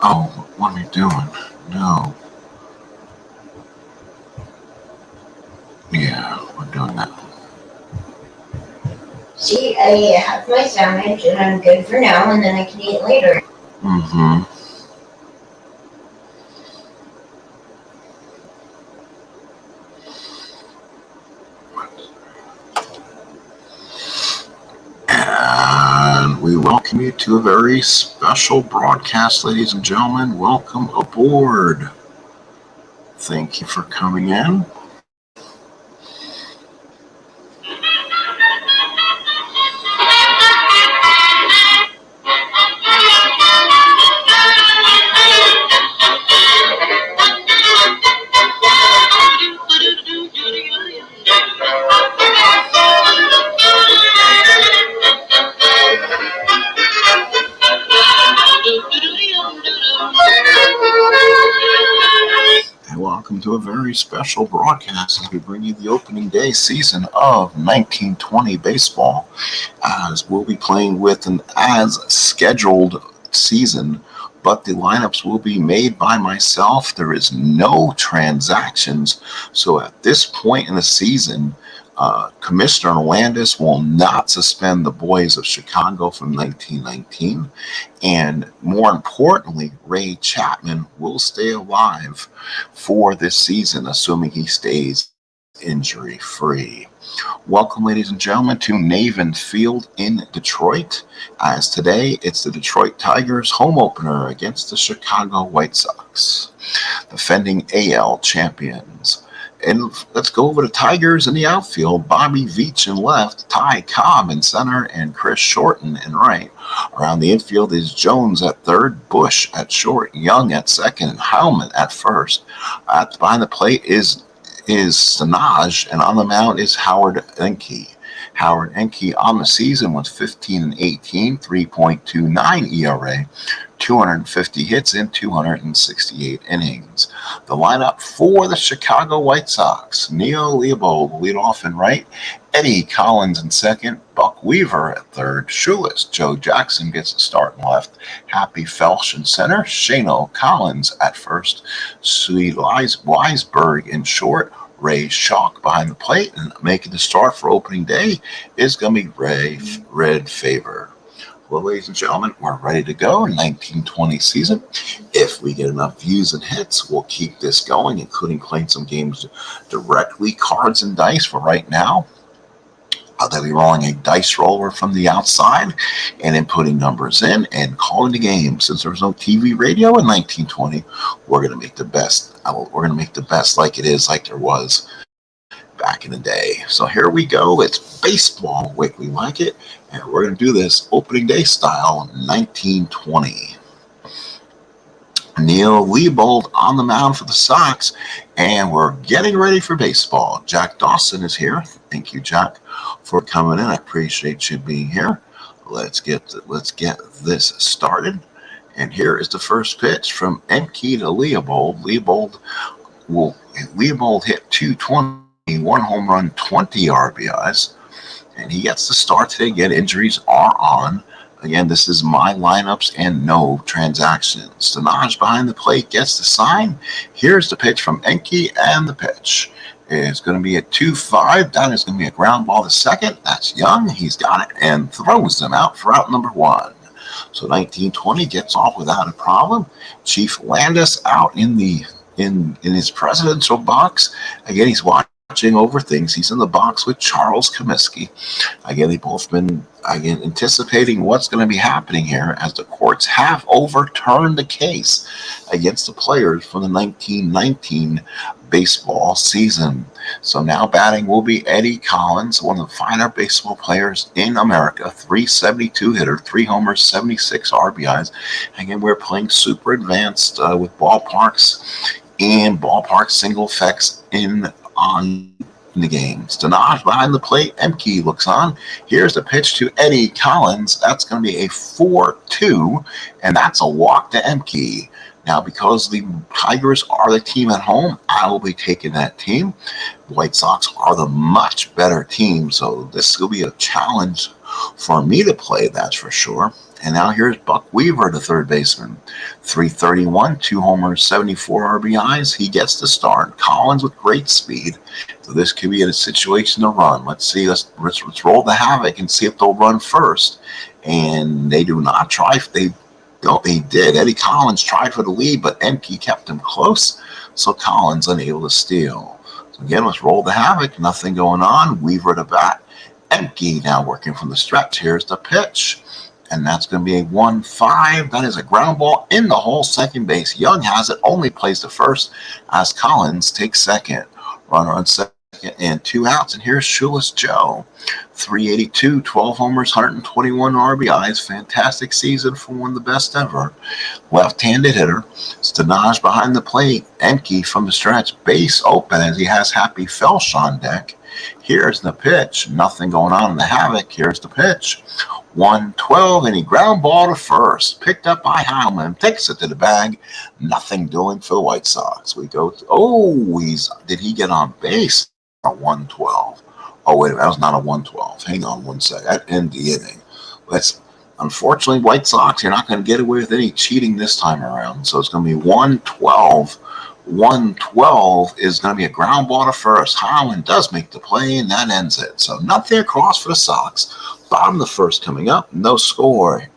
Oh, what am I doing? No. Yeah, we're doing that. See, I have my sandwich and I'm good for now, and then I can eat later. Mm-hmm. And we welcome you to a very special broadcast, ladies and gentlemen. Welcome aboard. Thank you for coming in. And welcome to a very special broadcast as we bring you the opening day season of 1920 baseball, as we'll be playing with an as scheduled season, but the lineups will be made by myself. There is no transactions. So at this point in the season, Commissioner Landis will not suspend the boys of Chicago from 1919. And more importantly, Rey Chapman will stay alive for this season, assuming he stays injury-free. Welcome, ladies and gentlemen, to Navin Field in Detroit, as today it's the Detroit Tigers home opener against the Chicago White Sox, defending AL champions. And let's go over the Tigers in the outfield. Bobby Veach in left, Ty Cobb in center, and Chris Shorten in right. Around the infield is Jones at third, Bush at short, Young at second, and Howman at first. Behind the plate is Stanaj, and on the mound is Howard Enke. Howard Enke on the season was 15-18, 3.29 ERA, 250 hits in 268 innings. The lineup for the Chicago White Sox: Neil Leopold will lead off in right, Eddie Collins in second, Buck Weaver at third, Shoeless Joe Jackson gets the start in left, Happy Felsch in center, Shano Collins at first, Sweet Weisberg in short, Ray Schock behind the plate, and making the start for opening day is going to be Ray Red Favor. Well, ladies and gentlemen, we're ready to go in 1920 season. If we get enough views and hits, we'll keep this going, including playing some games directly, cards and dice for right now. They'll be rolling a dice roller from the outside and then putting numbers in and calling the game. Since there was no TV radio in 1920, we're going to make the best. We're going to make the best like it is, like there was back in the day. So here we go. It's baseball like we like it, and we're going to do this opening day style 1920. Neil Leopold on the mound for the Sox, and we're getting ready for baseball. Jack Dawson is here. Thank you, Jack, for coming in. I appreciate you being here. Let's get this started. And here is the first pitch from Enke to Leopold. Leopold hit 220, one home run, 20 RBIs, and he gets the start today. Again, injuries are on. Again, this is my lineups and no transactions. Stanaj behind the plate gets the sign. Here's the pitch from Enke, and the pitch is going to be a 2-5. That is going to be a ground ball to second. That's Young. He's got it and throws them out for out number one. So 1920 gets off without a problem. Chief Landis out in his presidential box. Again, he's watching over things. He's in the box with Charles Comiskey. Again, they've both been anticipating what's going to be happening here, as the courts have overturned the case against the players from the 1919 baseball season. So now batting will be Eddie Collins, one of the finer baseball players in America, 372 hitter, 3 homers, 76 RBIs. Again, we're playing super advanced with ballparks and ballpark single effects on the game. Stanaj behind the plate. Emke looks on. Here's the pitch to Eddie Collins. That's going to be a 4-2, and that's a walk to Emke. Now, because the Tigers are the team at home, I will be taking that team. The White Sox are the much better team, so this will be a challenge for me to play, that's for sure. And now here's Buck Weaver, the third baseman. 331, 2 homers, 74 RBIs. He gets the start. Collins with great speed. So this could be a situation to run. Let's see. Let's roll the havoc and see if they'll run first. And they do not try. They did. Eddie Collins tried for the lead, but Emke kept him close. So Collins unable to steal. So again, let's roll the havoc. Nothing going on. Weaver at the bat. Emke now working from the stretch. Here's the pitch. And that's going to be a 1-5. That is a ground ball in the hole, second base. Young has it, only plays the first as Collins takes second. Runner on second and 2 outs. And here's Shoeless Joe. 382, 12 homers, 121 RBIs. Fantastic season for one of the best ever. Left-handed hitter. Stanaj behind the plate. Emke from the stretch. Base open as he has Happy Felsch on deck. Here's the pitch. Nothing going on in the havoc. Here's the pitch. 1-12, and he ground ball to first. Picked up by Heilman. Takes it to the bag. Nothing doing for the White Sox. We go to, did he get on base? A 1-12. Oh, wait a minute. That was not a 1-12. Hang on one second. That ended the inning. Unfortunately, White Sox, you're not going to get away with any cheating this time around. So it's going to be 1-12. 1-12 is going to be a ground ball to first. Heilman does make the play, and that ends it. So nothing across for the Sox. Bottom of the first coming up, no score.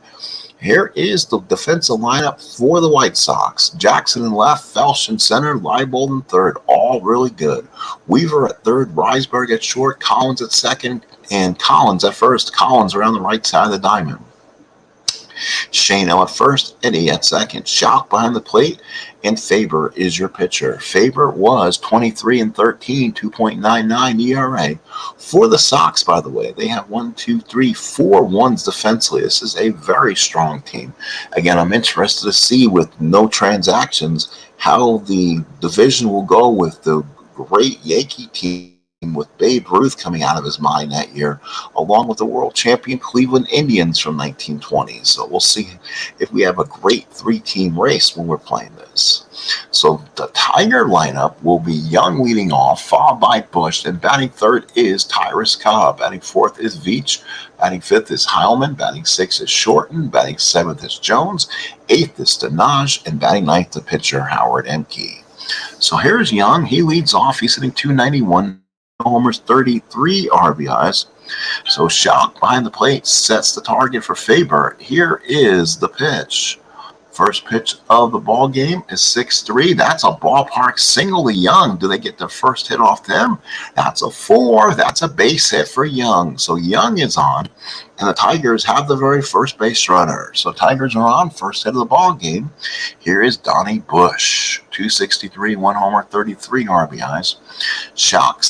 Here is the defensive lineup for the White Sox. Jackson in left, Felsch in center, Leibold in third. All really good. Weaver at third, Risberg at short, Collins at second, and Collins at first. Collins around the right side of the diamond. Shano at first, Eddie at second. Schalk behind the plate, and Faber is your pitcher. Faber was 23-13, 2.99 ERA. For the Sox, by the way, they have 4 1s defensively. This is a very strong team. Again, I'm interested to see with no transactions how the division will go with the great Yankee team with Babe Ruth coming out of his mind that year, along with the world champion Cleveland Indians from 1920. So we'll see if we have a great 3-team race when we're playing this. So the Tiger lineup will be Young leading off, followed by Bush, and batting third is Tyrus Cobb. Batting fourth is Veach. Batting fifth is Heilman. Batting sixth is Shorten. Batting seventh is Jones. Eighth is Stanaj. And batting ninth, the pitcher, Howard Emke. So here's Young. He leads off. He's hitting 291. Homers, 33 RBIs. So Schalk behind the plate sets the target for Faber. Here is the pitch. First pitch of the ball game is 6-3. That's a ballpark single to Young. Do they get the first hit off them? That's a 4. That's a base hit for Young. So Young is on, and the Tigers have the very first base runner. So Tigers are on, first hit of the ball game. Here is Donnie Bush. 263, 1 homer, 33 RBIs. Schalk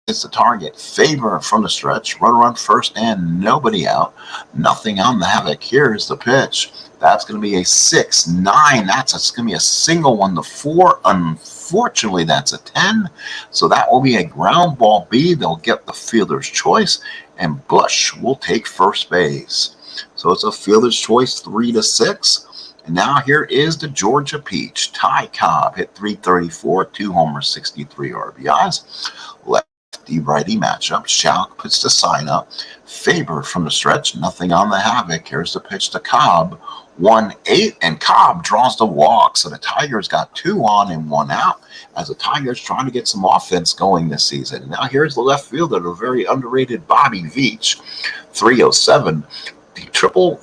it's the target. Faber from the stretch. Runner on first and nobody out. Nothing on the havoc. Here's the pitch. That's going to be a 6-9. That's going to be a single 1-4. Unfortunately, that's a 10. So that will be a ground ball B. They'll get the fielder's choice, and Bush will take first base. So it's a fielder's choice, 3-6. And now here is the Georgia Peach. Ty Cobb hit 334, 2 homers, 63 RBIs. Lefty-righty matchup. Schalk puts the sign up. Faber from the stretch. Nothing on the havoc. Here's the pitch to Cobb. 1-8, and Cobb draws the walk. So the Tigers got 2 on and 1 out as the Tigers trying to get some offense going this season. Now here's the left fielder, the very underrated Bobby Veach. 307.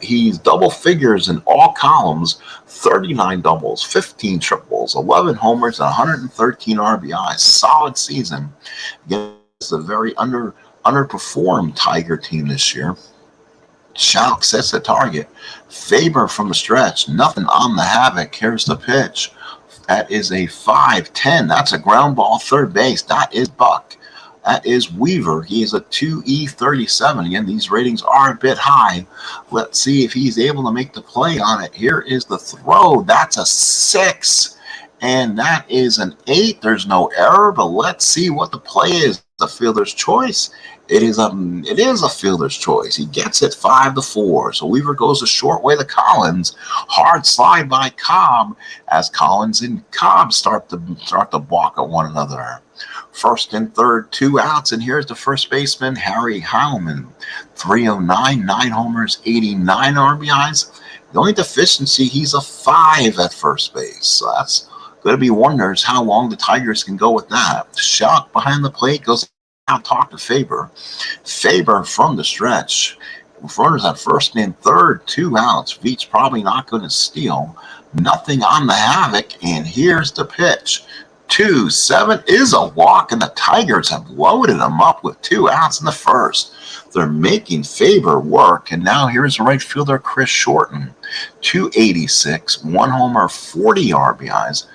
He's double figures in all columns, 39 doubles, 15 triples, 11 homers, and 113 RBIs. Solid season against a very underperformed Tiger team this year. Schalk sets the target. Faber from the stretch. Nothing on the havoc. Here's the pitch. That is a 5-10. That's a ground ball third base. That is Buck. That is Weaver. He is a 2E37. Again, these ratings are a bit high. Let's see if he's able to make the play on it. Here is the throw. That's a 6. And that is an 8. There's no error, but let's see what the play is. The fielder's choice. It is a fielder's choice. He gets it 5-4. So Weaver goes a short way to Collins. Hard slide by Cobb as Collins and Cobb start to balk at one another. First and third, 2 outs, and here's the first baseman, Harry Heilman. 309, 9 homers, 89 RBIs. The only deficiency, he's a 5 at first base. So that's going to be wonders how long the Tigers can go with that. Shock behind the plate goes out, talk to Faber. Faber from the stretch. Runners at first and third, 2 outs. Veach probably not going to steal. Nothing on the havoc, and here's the pitch. 2-7 is a walk, and the Tigers have loaded them up with 2 outs in the first. They're making Faber work, and now here's right fielder Chris Shorten. 286, 1 homer, 40 RBIs,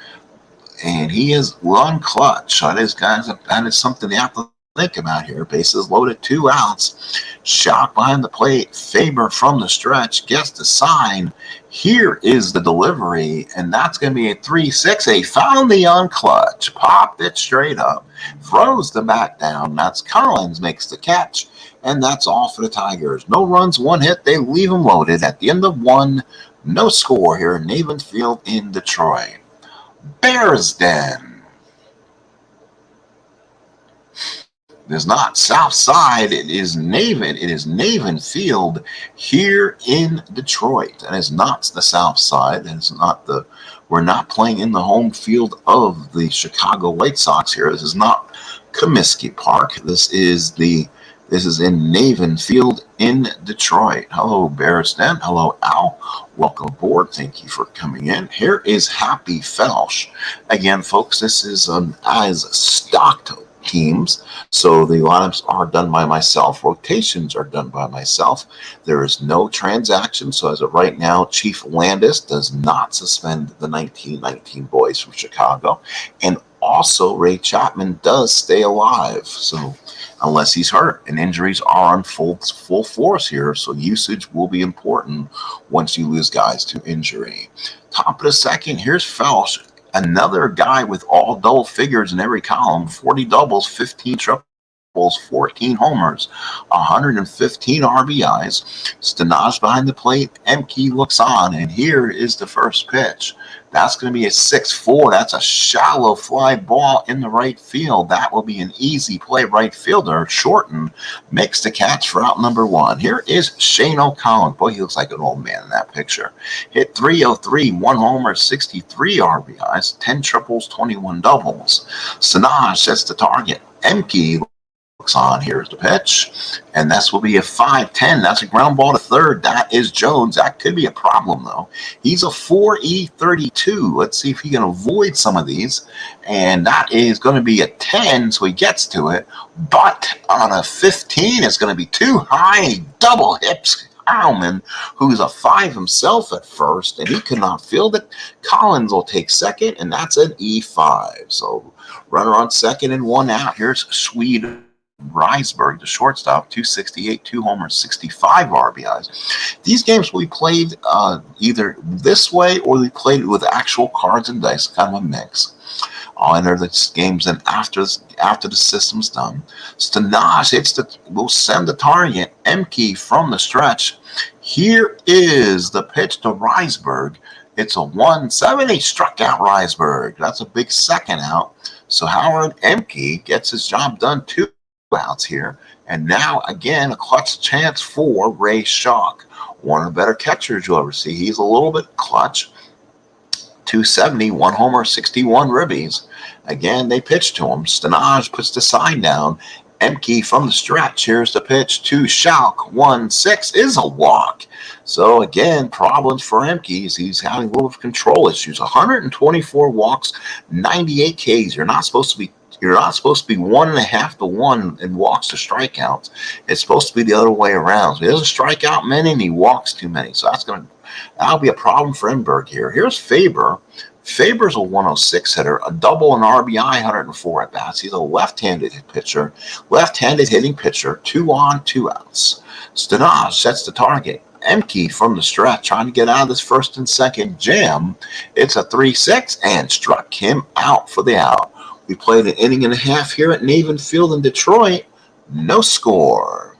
and he is run clutch. That is, guys, that is something they have to think about here. Bases loaded, 2 outs. Shot behind the plate. Faber from the stretch gets the sign. Here is the delivery, and that's going to be a 3-6. They found the unclutch, popped it straight up, throws the bat down. That's Collins, makes the catch, and that's all for the Tigers. No runs, 1 hit. They leave them loaded at the end of 1. No score here in Navin Field in Detroit. Bears Den. It is not South Side. It is Navin. It is Navin Field here in Detroit. That is not the South Side. That is not the. We're not playing in the home field of the Chicago White Sox here. This is not Comiskey Park. This is in Navin Field in Detroit. Hello, Bears Den. Hello, Al. Welcome aboard. Thank you for coming in. Here is Happy Felsch. Again, folks, this is as stocked teams. So the lineups are done by myself. Rotations are done by myself. There is no transaction. So as of right now, Chief Landis does not suspend the 1919 boys from Chicago. And also Rey Chapman does stay alive. So unless he's hurt, and injuries are on full force here. So usage will be important once you lose guys to injury. Top of the second, here's Felsch. Another guy with all double figures in every column, 40 doubles, 15 triples, 14 homers, 115 RBIs. Stenage behind the plate. Emke looks on, and here is the first pitch. That's going to be a 6-4. That's a shallow fly ball in the right field. That will be an easy play. Right fielder Shorten makes the catch for out number 1. Here is Shane O'Connell. Boy, he looks like an old man in that picture. Hit 303, 1 homer, 63 RBIs, 10 triples, 21 doubles. Stenage sets the target. Emke on. Here's the pitch, and this will be a 5-10. That's a ground ball to third. That is Jones. That could be a problem, though. He's a 4E32. Let's see if he can avoid some of these, and that is going to be a 10, so he gets to it, but on a 15, it's going to be too high. Double hips Heilman, who's a 5 himself at first, and he could not field it. Collins will take second, and that's an E5. So runner on second and 1 out. Here's Swede Reisberg, the shortstop, 268, 2 homers, 65 RBIs. These games will be played either this way or we played with actual cards and dice, kind of a mix. I'll enter the games in after the system's done. Stenage will send the target. Emke from the stretch. Here is the pitch to Reisberg. It's a 1-7. He struck out Reisberg. That's a big second out. So Howard Emke gets his job done. 2 outs here, and now again a clutch chance for Ray Shock, one of the better catchers you'll ever see. He's a little bit clutch. 270, 1 homer, 61 ribbies. Again, they pitch to him. Stenage puts the sign down. Emke from the stretch. Here's the pitch to Shock. 1-6 is a walk. So again, problems for Emke. He's having a little bit of control issues. 124 walks, 98 Ks. You're not supposed to be 1.5 to 1 in walks to strikeouts. It's supposed to be the other way around. So he doesn't strike out many and he walks too many. So that'll be a problem for Enberg here. Here's Faber. Faber's a 106 hitter, a double and RBI, 104 at bats. He's a left-handed pitcher, left-handed hitting pitcher, 2 on, 2 outs. Stenage sets the target. Emke from the stretch, trying to get out of this first and second jam. It's a 3-6 and struck him out for the out. We played an inning and a half here at Navin Field in Detroit. No score.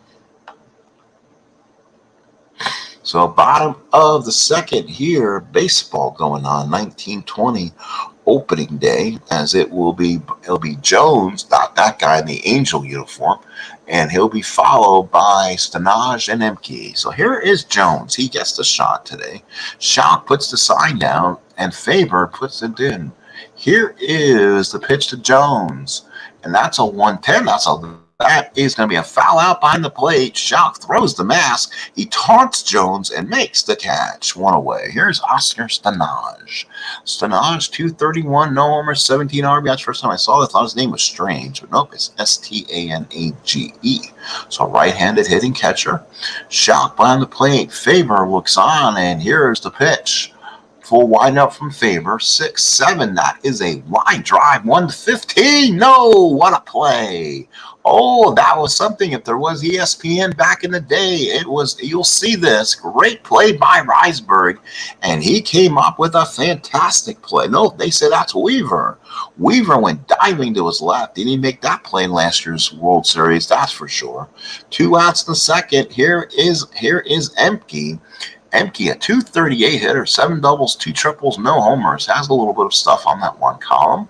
So bottom of the second here, baseball going on, 1920 opening day, as it'll be Jones, not that guy in the Angel uniform, and he'll be followed by Stanaj and Emke. So here is Jones. He gets the shot today. Schalk puts the sign down, and Faber puts it in. Here is the pitch to Jones, and that's a 110. That is going to be a foul out behind the plate. Schalk throws the mask. He taunts Jones and makes the catch. One away. Here's Oscar Stanaj. Stanaj, 231, no homers, 17 RBIs. First time I saw that, I thought his name was strange, but nope, it's Stanage. So right-handed hitting catcher. Schalk behind the plate. Faber looks on, and here's the pitch. Full windup from Faber, 6-7. That is a line drive, 1-15. No, what a play. Oh, that was something. If there was ESPN back in the day, it was, you'll see this. Great play by Risberg, and he came up with a fantastic play. No, they said that's Weaver. Weaver went diving to his left. He didn't make that play in last year's World Series, that's for sure. 2 outs in the second. Here is Emke. Emke, a 238 hitter, 7 doubles, 2 triples, no homers. Has a little bit of stuff on that one column.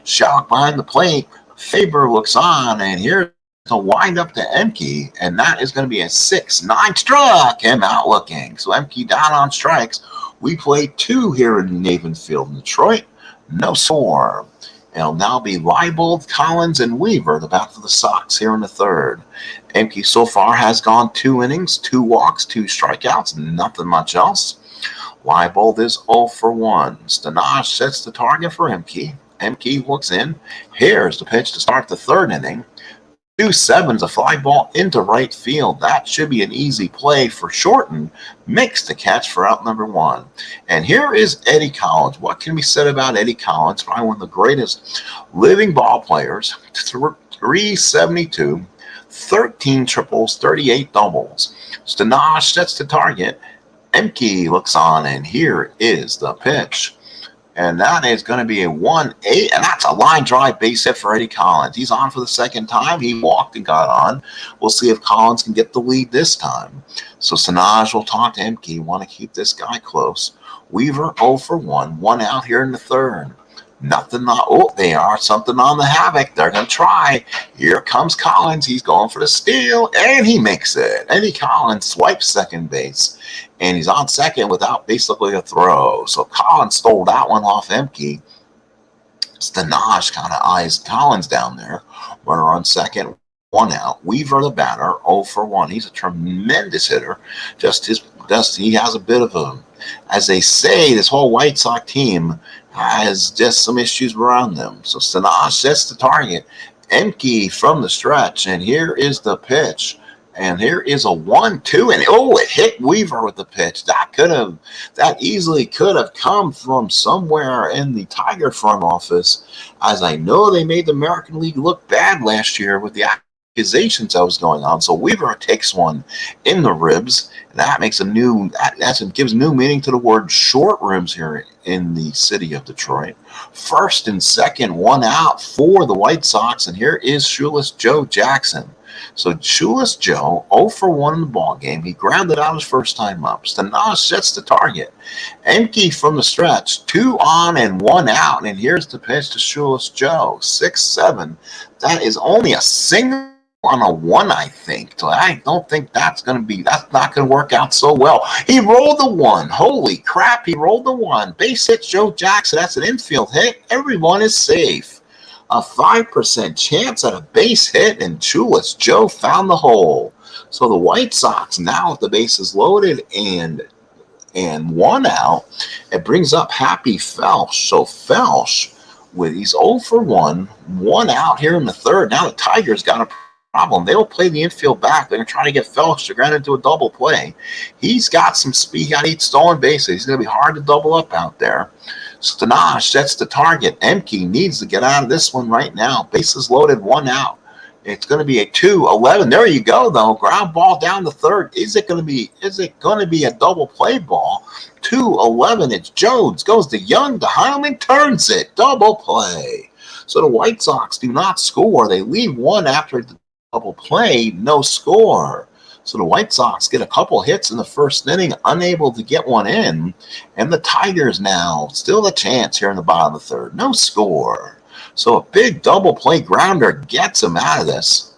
Schalk behind the plate. Faber looks on, and here's the windup to Emke, and that is going to be a 6-9. Struck him out looking. So Emke down on strikes. We played 2 here in Navin Field in Detroit. No score. It'll now be Leibold, Collins, and Weaver, the bat for the Sox here in the third. Emke so far has gone 2 innings, 2 walks, 2 strikeouts, nothing much else. Leibold is 0 for 1. Stanaj sets the target for Emke. Emke looks in. Here's the pitch to start the third inning. 2-7's a fly ball into right field. That should be an easy play for Shorten. Makes the catch for out number 1. And here is Eddie Collins. What can be said about Eddie Collins? Probably one of the greatest living ball players. 372, 13 triples, 38 doubles. Stanaj sets the target. Emke looks on, and here is the pitch. And that is going to be a 1-8, and that's a line drive base hit for Eddie Collins. He's on for the second time. He walked and got on. We'll see if Collins can get the lead this time. So Stanaj will talk to Emke. Want to keep this guy close. Weaver 0 for 1. 1 out here in the third. Nothing. Oh, they are something on the havoc. They're going to try. Here comes Collins. He's going for the steal, and he makes it. Eddie Collins swipes second base, and he's on second without basically a throw. So Collins stole that one off Emke. Stanaj kind of eyes Collins down there. Runner on second, 1 out. Weaver the batter, 0 for 1. He's a tremendous hitter. He has a bit of a, as they say, this whole White Sox team has just some issues around them. So Stanaj sets the target. Emke from the stretch, and here is the pitch. And here is a 1-2, and oh, it hit Weaver with the pitch. That easily could have come from somewhere in the Tiger front office, as I know they made the American League look bad last year with the accusations that was going on. So Weaver takes one in the ribs, and that makes gives new meaning to the word short ribs here in the city of Detroit. First and second, 1 out for the White Sox, and here is Shoeless Joe Jackson. So Shoeless Joe, 0 for 1 in the ball game. He grounded out his first time up. Stanaj sets the target. Emke from the stretch, 2 on and 1 out. And here's the pitch to Shoeless Joe, 6-7. That is only a single on a 1, I think. So I don't think that's not going to work out so well. He rolled the 1. Holy crap, he rolled the 1. Base hit Joe Jackson. That's an infield hit. Everyone is safe. A 5% chance at a base hit, and Shoeless Joe found the hole. So the White Sox now with the bases loaded and 1 out, it brings up Happy Felsch. So Felsch, he's 0 for 1, 1 out here in the third. Now the Tigers got a problem. They will play the infield back. They're going to try to get Felsch to ground into a double play. He's got some speed. He got 8 stolen bases. He's going to be hard to double up out there. Stanaj sets the target. Emke needs to get out of this one right now. Bases loaded, 1 out. It's going to be a 2-11. There you go, though. Ground ball down the third. Is it going to be a double play ball? 2-11. It's Jones. Goes to Young. To Heilman turns it. Double play. So the White Sox do not score. They leave 1 after the double play. No score. So the White Sox get a couple hits in the first inning, unable to get one in. And the Tigers now still a chance here in the bottom of the third. No score. So a big double play grounder gets them out of this.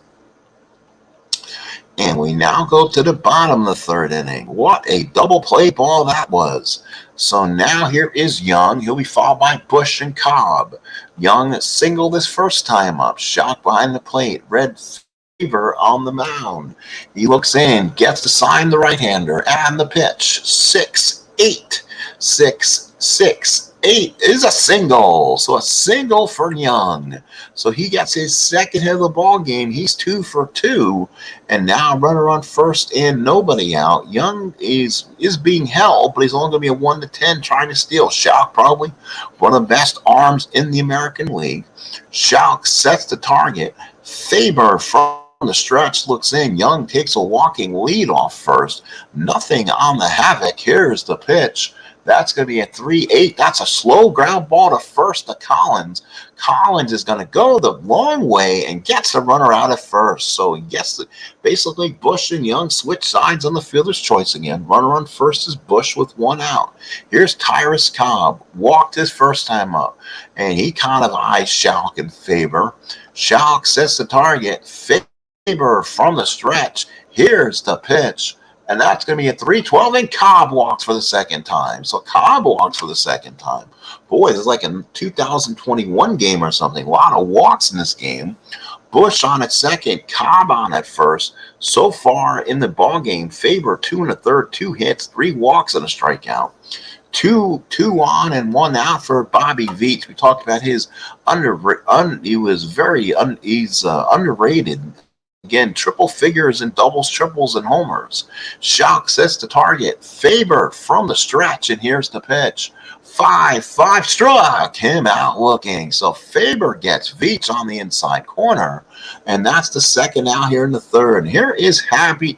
And we now go to the bottom of the third inning. What a double play ball that was. So now here is Young. He'll be followed by Bush and Cobb. Young singled his first time up. Shot behind the plate. Red Fever on the mound. He looks in. Gets to sign the right-hander. And the pitch. 6-8. 6-6. 8 is a single. So a single for Young. So he gets his second hit of the ball game. He's 2 for 2. And now runner on first and nobody out. Young is being held, but he's only going to be a 1-10 trying to steal. Schalk probably one of the best arms in the American League. Schalk sets the target. Faber from the stretch looks in. Young takes a walking lead off first. Nothing on the havoc. Here's the pitch. That's going to be a 3-8. That's a slow ground ball to first to Collins. Collins is going to go the long way and gets the runner out at first. So he gets basically Bush and Young switch sides on the fielder's choice again. Runner on first is Bush with 1 out. Here's Tyrus Cobb. Walked his first time up. And he kind of eyes Schalk in favor. Schalk sets the target. Faber from the stretch. Here's the pitch. And that's going to be a 3-12, and Cobb walks for the second time. So Cobb walks for the second time. Boy, this is like a 2021 game or something. A lot of walks in this game. Bush on at second, Cobb on at first. So far in the ball game, Faber 2 1/3, 2 hits, 3 walks and a strikeout. Two on and 1 out for Bobby Veach. We talked about his he's underrated. Again, triple figures and doubles, triples, and homers. Schalk sets the target. Faber from the stretch, and here's the pitch. 5-5 struck him out looking. So Faber gets Veach on the inside corner, and that's the second out here in the third. There's Harry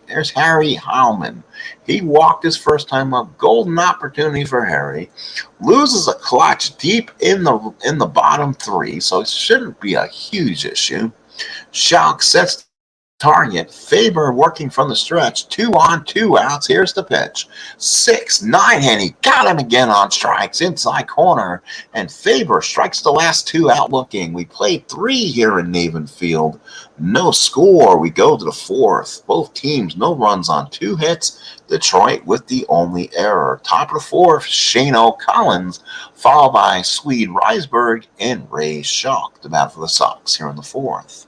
Howman. He walked his first time up. Golden opportunity for Harry. Loses a clutch deep in the bottom 3, so it shouldn't be a huge issue. Schalk sets target. Faber working from the stretch. 2 on, 2 outs. Here's the pitch. 6-9, and he got him again on strikes inside corner. And Faber strikes the last 2 out looking. We played 3 here in Navin Field. No score. We go to the 4th. Both teams no runs on 2 hits. Detroit with the only error. Top of the 4th, Shano Collins, followed by Swede Reisberg and Rey Chapman. The battle for the Sox here in the 4th.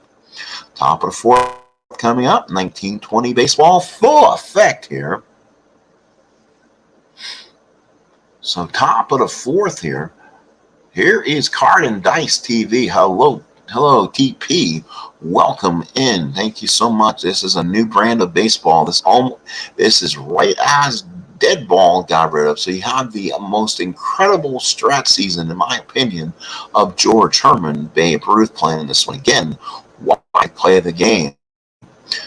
Top of the 4th. Coming up, 1920 baseball, full effect here. So top of the 4th here. Here is Card and Dice TV. Hello, TP. Welcome in. Thank you so much. This is a new brand of baseball. This is right as Dead Ball got rid of. So you have the most incredible Strat season, in my opinion, of George Herman, Babe Ruth playing this one again. Why play the game?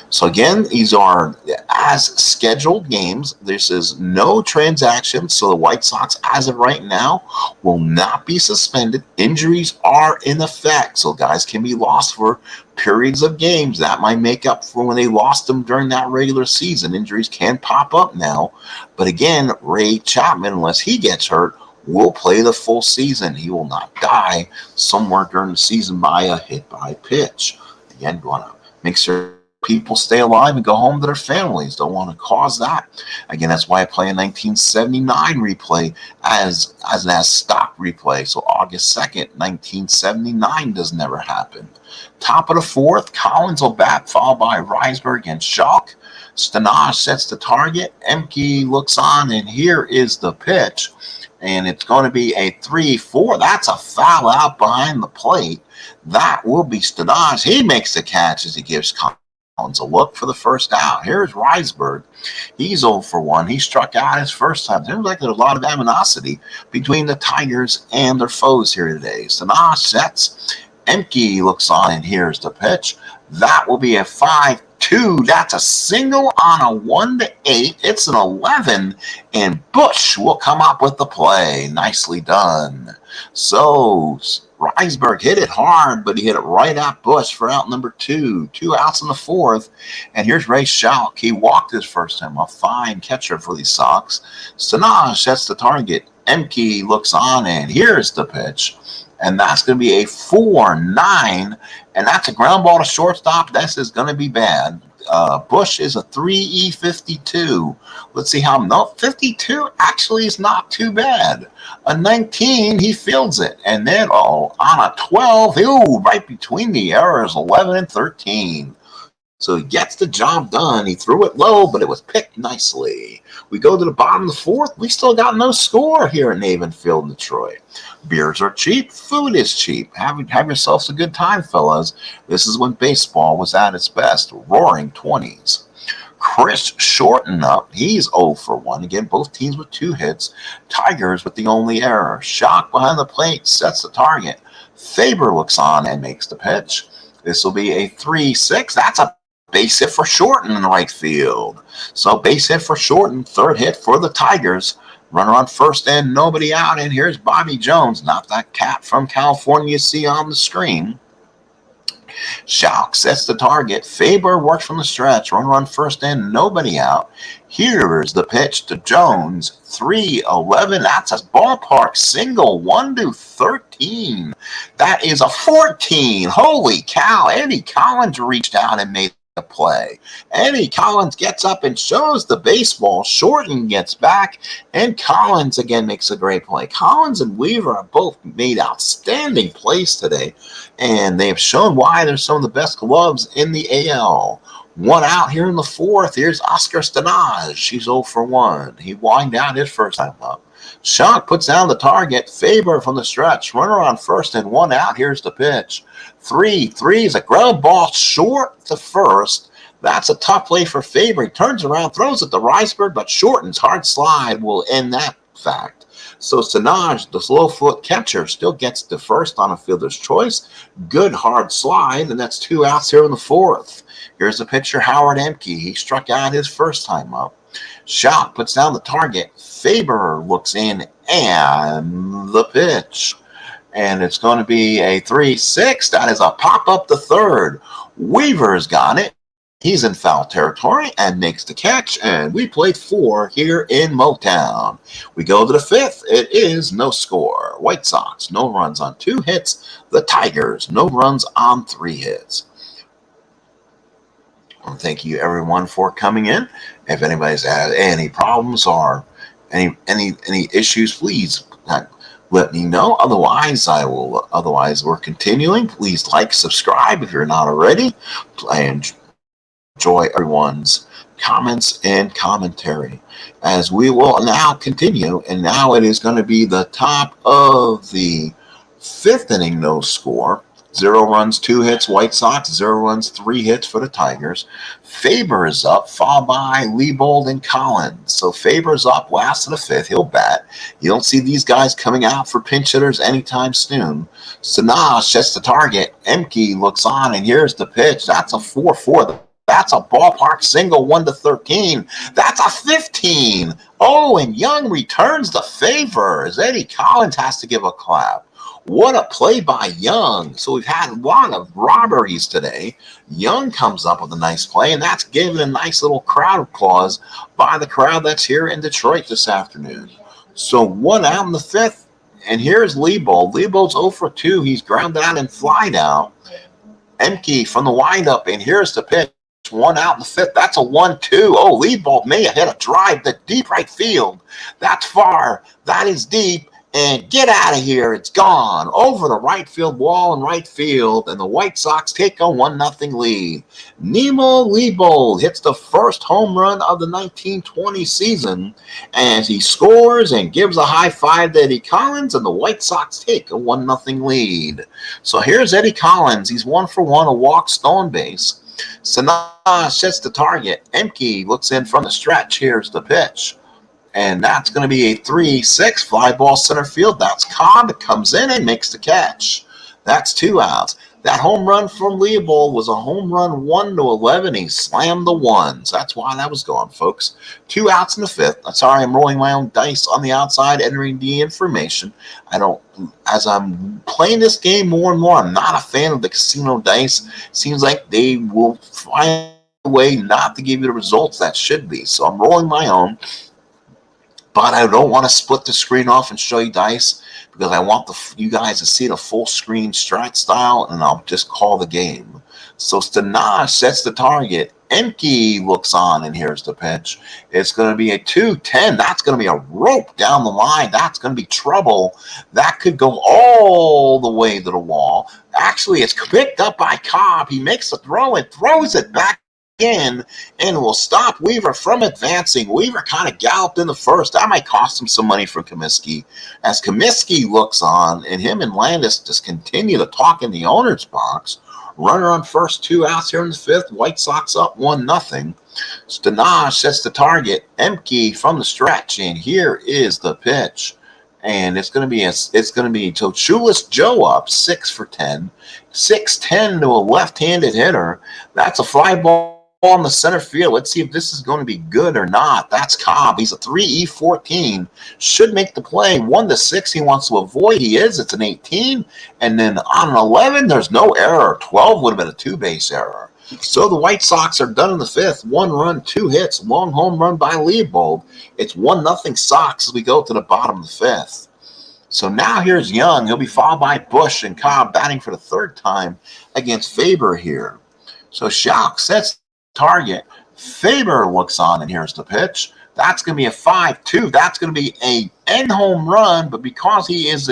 So again, these are as scheduled games. This is no transaction. So the White Sox, as of right now, will not be suspended. Injuries are in effect. So guys can be lost for periods of games. That might make up for when they lost them during that regular season. Injuries can pop up now. But again, Rey Chapman, unless he gets hurt, will play the full season. He will not die somewhere during the season by a hit by pitch. Again, you want to make sure people stay alive and go home to their families. Don't want to cause that. Again, that's why I play a 1979 replay as stock replay. So August 2nd, 1979 does never happen. Top of the 4th, Collins will bat, followed by Reisberg and Schalk. Stanage sets the target. Emke looks on, and here is the pitch. And it's going to be a 3-4. That's a foul out behind the plate. That will be Stanage. He makes the catch as he gives Collins a look for the first out. Here's Reisberg. He's 0 for 1. He struck out his first time. Seems like there's a lot of animosity between the Tigers and their foes here today. Stanage sets. Emke looks on, and here's the pitch. That will be a 5-2. That's a single on a 1-8. It's an 11, and Bush will come up with the play. Nicely done. So Reisberg hit it hard, but he hit it right at Bush for out number 2. 2 outs in the 4th. And here's Rey Chapman. He walked his first time. A fine catcher for these Sox. Sanaj sets the target. Emke looks on, and here's the pitch. And that's going to be a 4-9. And that's a ground ball to shortstop. This is going to be bad. Bush is a 3E52. Let's see how. No, 52 actually is not too bad. A 19, he fields it. And then, on a 12, right between the errors, 11 and 13. So he gets the job done. He threw it low, but it was picked nicely. We go to the bottom of the 4th. We still got no score here at Navin Field in Detroit. Beers are cheap. Food is cheap. Have yourselves a good time, fellas. This is when baseball was at its best. Roaring 20s. Chris Shorten up. He's 0 for 1. Again, both teams with 2 hits. Tigers with the only error. Shock behind the plate. Sets the target. Faber looks on and makes the pitch. This will be a 3-6. That's a base hit for Shorten in the right field. So base hit for Shorten, 3rd hit for the Tigers. Runner on first and nobody out. And here's Bobby Jones, not that cat from California you see on the screen. Schalk sets the target. Faber works from the stretch. Runner on first and nobody out. Here's the pitch to Jones. 3-11. That's a ballpark single. 1-13. That is a 14. Holy cow. Eddie Collins reached out and made the play. Eddie Collins gets up and shows the baseball. Shorten gets back, and Collins again makes a great play. Collins and Weaver have both made outstanding plays today, and they have shown why they're some of the best gloves in the AL. 1 out here in the 4th. Here's Oscar Stanaj. He's 0 for 1. He whined out his first time up. Shock puts down the target. Faber from the stretch. Runner on first and 1 out. Here's the pitch. 3-3 is a ground ball short to first. That's a tough play for Faber. He turns around, throws it to Reisberg, but Shorten's hard slide will end that fact. So Sanaj, the slow foot catcher, still gets to first on a fielder's choice. Good hard slide, and that's 2 outs here in the 4th. Here's the pitcher, Howard Emke. He struck out his first time up. Shock puts down the target. Faber looks in, and the pitch. And it's going to be a 3-6. That is a pop up the 3rd. Weaver's got it. He's in foul territory and makes the catch. And we played 4 here in Motown. We go to the 5th. It is no score. White Sox, no runs on 2 hits. The Tigers, no runs on 3 hits. Well, thank you, everyone, for coming in. If anybody's had any problems or any issues, please let me know. Otherwise, we're continuing. Please like, subscribe if you're not already. I enjoy everyone's comments and commentary as we will now continue. And now it is going to be the top of the 5th inning, no score. 0 runs, 2 hits, White Sox. 0 runs, 3 hits for the Tigers. Faber is up, followed by Liebold and Collins. So Faber's up last of the 5th. He'll bat. You don't see these guys coming out for pinch hitters anytime soon. Sanaj sets the target. Emke looks on, and here's the pitch. That's a 4-4. That's a ballpark single, 1-13. That's a 15. Oh, and Young returns the favor as Eddie Collins has to give a clap. What a play by Young. So we've had a lot of robberies today. Young comes up with a nice play, and that's given a nice little crowd applause by the crowd that's here in Detroit this afternoon. So 1 out in the 5th, and here's Liebold. Liebold's 0 for 2. He's grounded out and flied out. Emke from the windup, and here's the pitch. 1 out in the 5th. That's a 1-2. Oh, Liebold may have hit a drive to deep right field. That's far. That is deep. And get out of here. It's gone. Over the right field wall in right field. And the White Sox take a 1-0 lead. Nemo Liebold hits the first home run of the 1920 season as he scores and gives a high five to Eddie Collins. And the White Sox take a 1-0 lead. So here's Eddie Collins. He's 1 for 1, a walk, stolen base. Sanaj sets the target. Emke looks in from the stretch. Here's the pitch. And that's going to be a 3-6 fly ball center field. That's Cobb. It comes in and makes the catch. That's 2 outs. That home run from Leopold was a home run 1-11. He slammed the ones. That's why that was gone, folks. 2 outs in the 5th. Sorry, I'm rolling my own dice on the outside, entering the information. As I'm playing this game more and more, I'm not a fan of the casino dice. Seems like they will find a way not to give you the results that should be. So I'm rolling my own. But I don't want to split the screen off and show you dice because I want you guys to see the full screen strat style, and I'll just call the game. So Stanaj sets the target. Enke looks on, and here's the pitch. It's going to be a 2-10. That's going to be a rope down the line. That's going to be trouble. That could go all the way to the wall. Actually, it's picked up by Cobb. He makes a throw and throws it back in and will stop Weaver from advancing. Weaver kind of galloped in the first. That might cost him some money for Comiskey. As Comiskey looks on, and him and Landis just continue to talk in the owner's box. Runner on first, 2 outs here in the 5th. White Sox up 1-0. Stanaj sets the target. Emke from the stretch, and here is the pitch. And it's going to be Tochulis Joe up 6 for 10. 6-10 to a left-handed hitter. That's a fly ball on the center field. Let's see if this is going to be good or not. That's Cobb. He's a 3E14. Should make the play. 1-6 he wants to avoid. He is. It's an 18. And then on an 11, there's no error. 12 would have been a 2-base error. So the White Sox are done in the 5th. 1 run, 2 hits. Long home run by Leopold. It's 1-0 Sox as we go to the bottom of the 5th. So now here's Young. He'll be followed by Bush and Cobb batting for the 3rd time against Faber here. So Schalk sets target. Faber looks on, and here's the pitch. That's going to be a 5-2. That's going to be a end home run, but because he is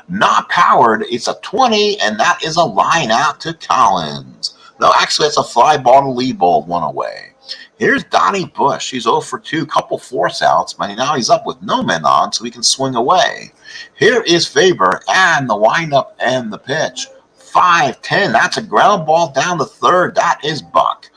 not powered, it's a 20, and that is a line out to Collins. No, actually, it's a fly ball to Leopold, 1 away. Here's Donnie Bush. He's 0 for 2, couple force outs, but now he's up with no men on, so he can swing away. Here is Faber, and the windup and the pitch. 5-10. That's a ground ball down the 3rd. That is Buck.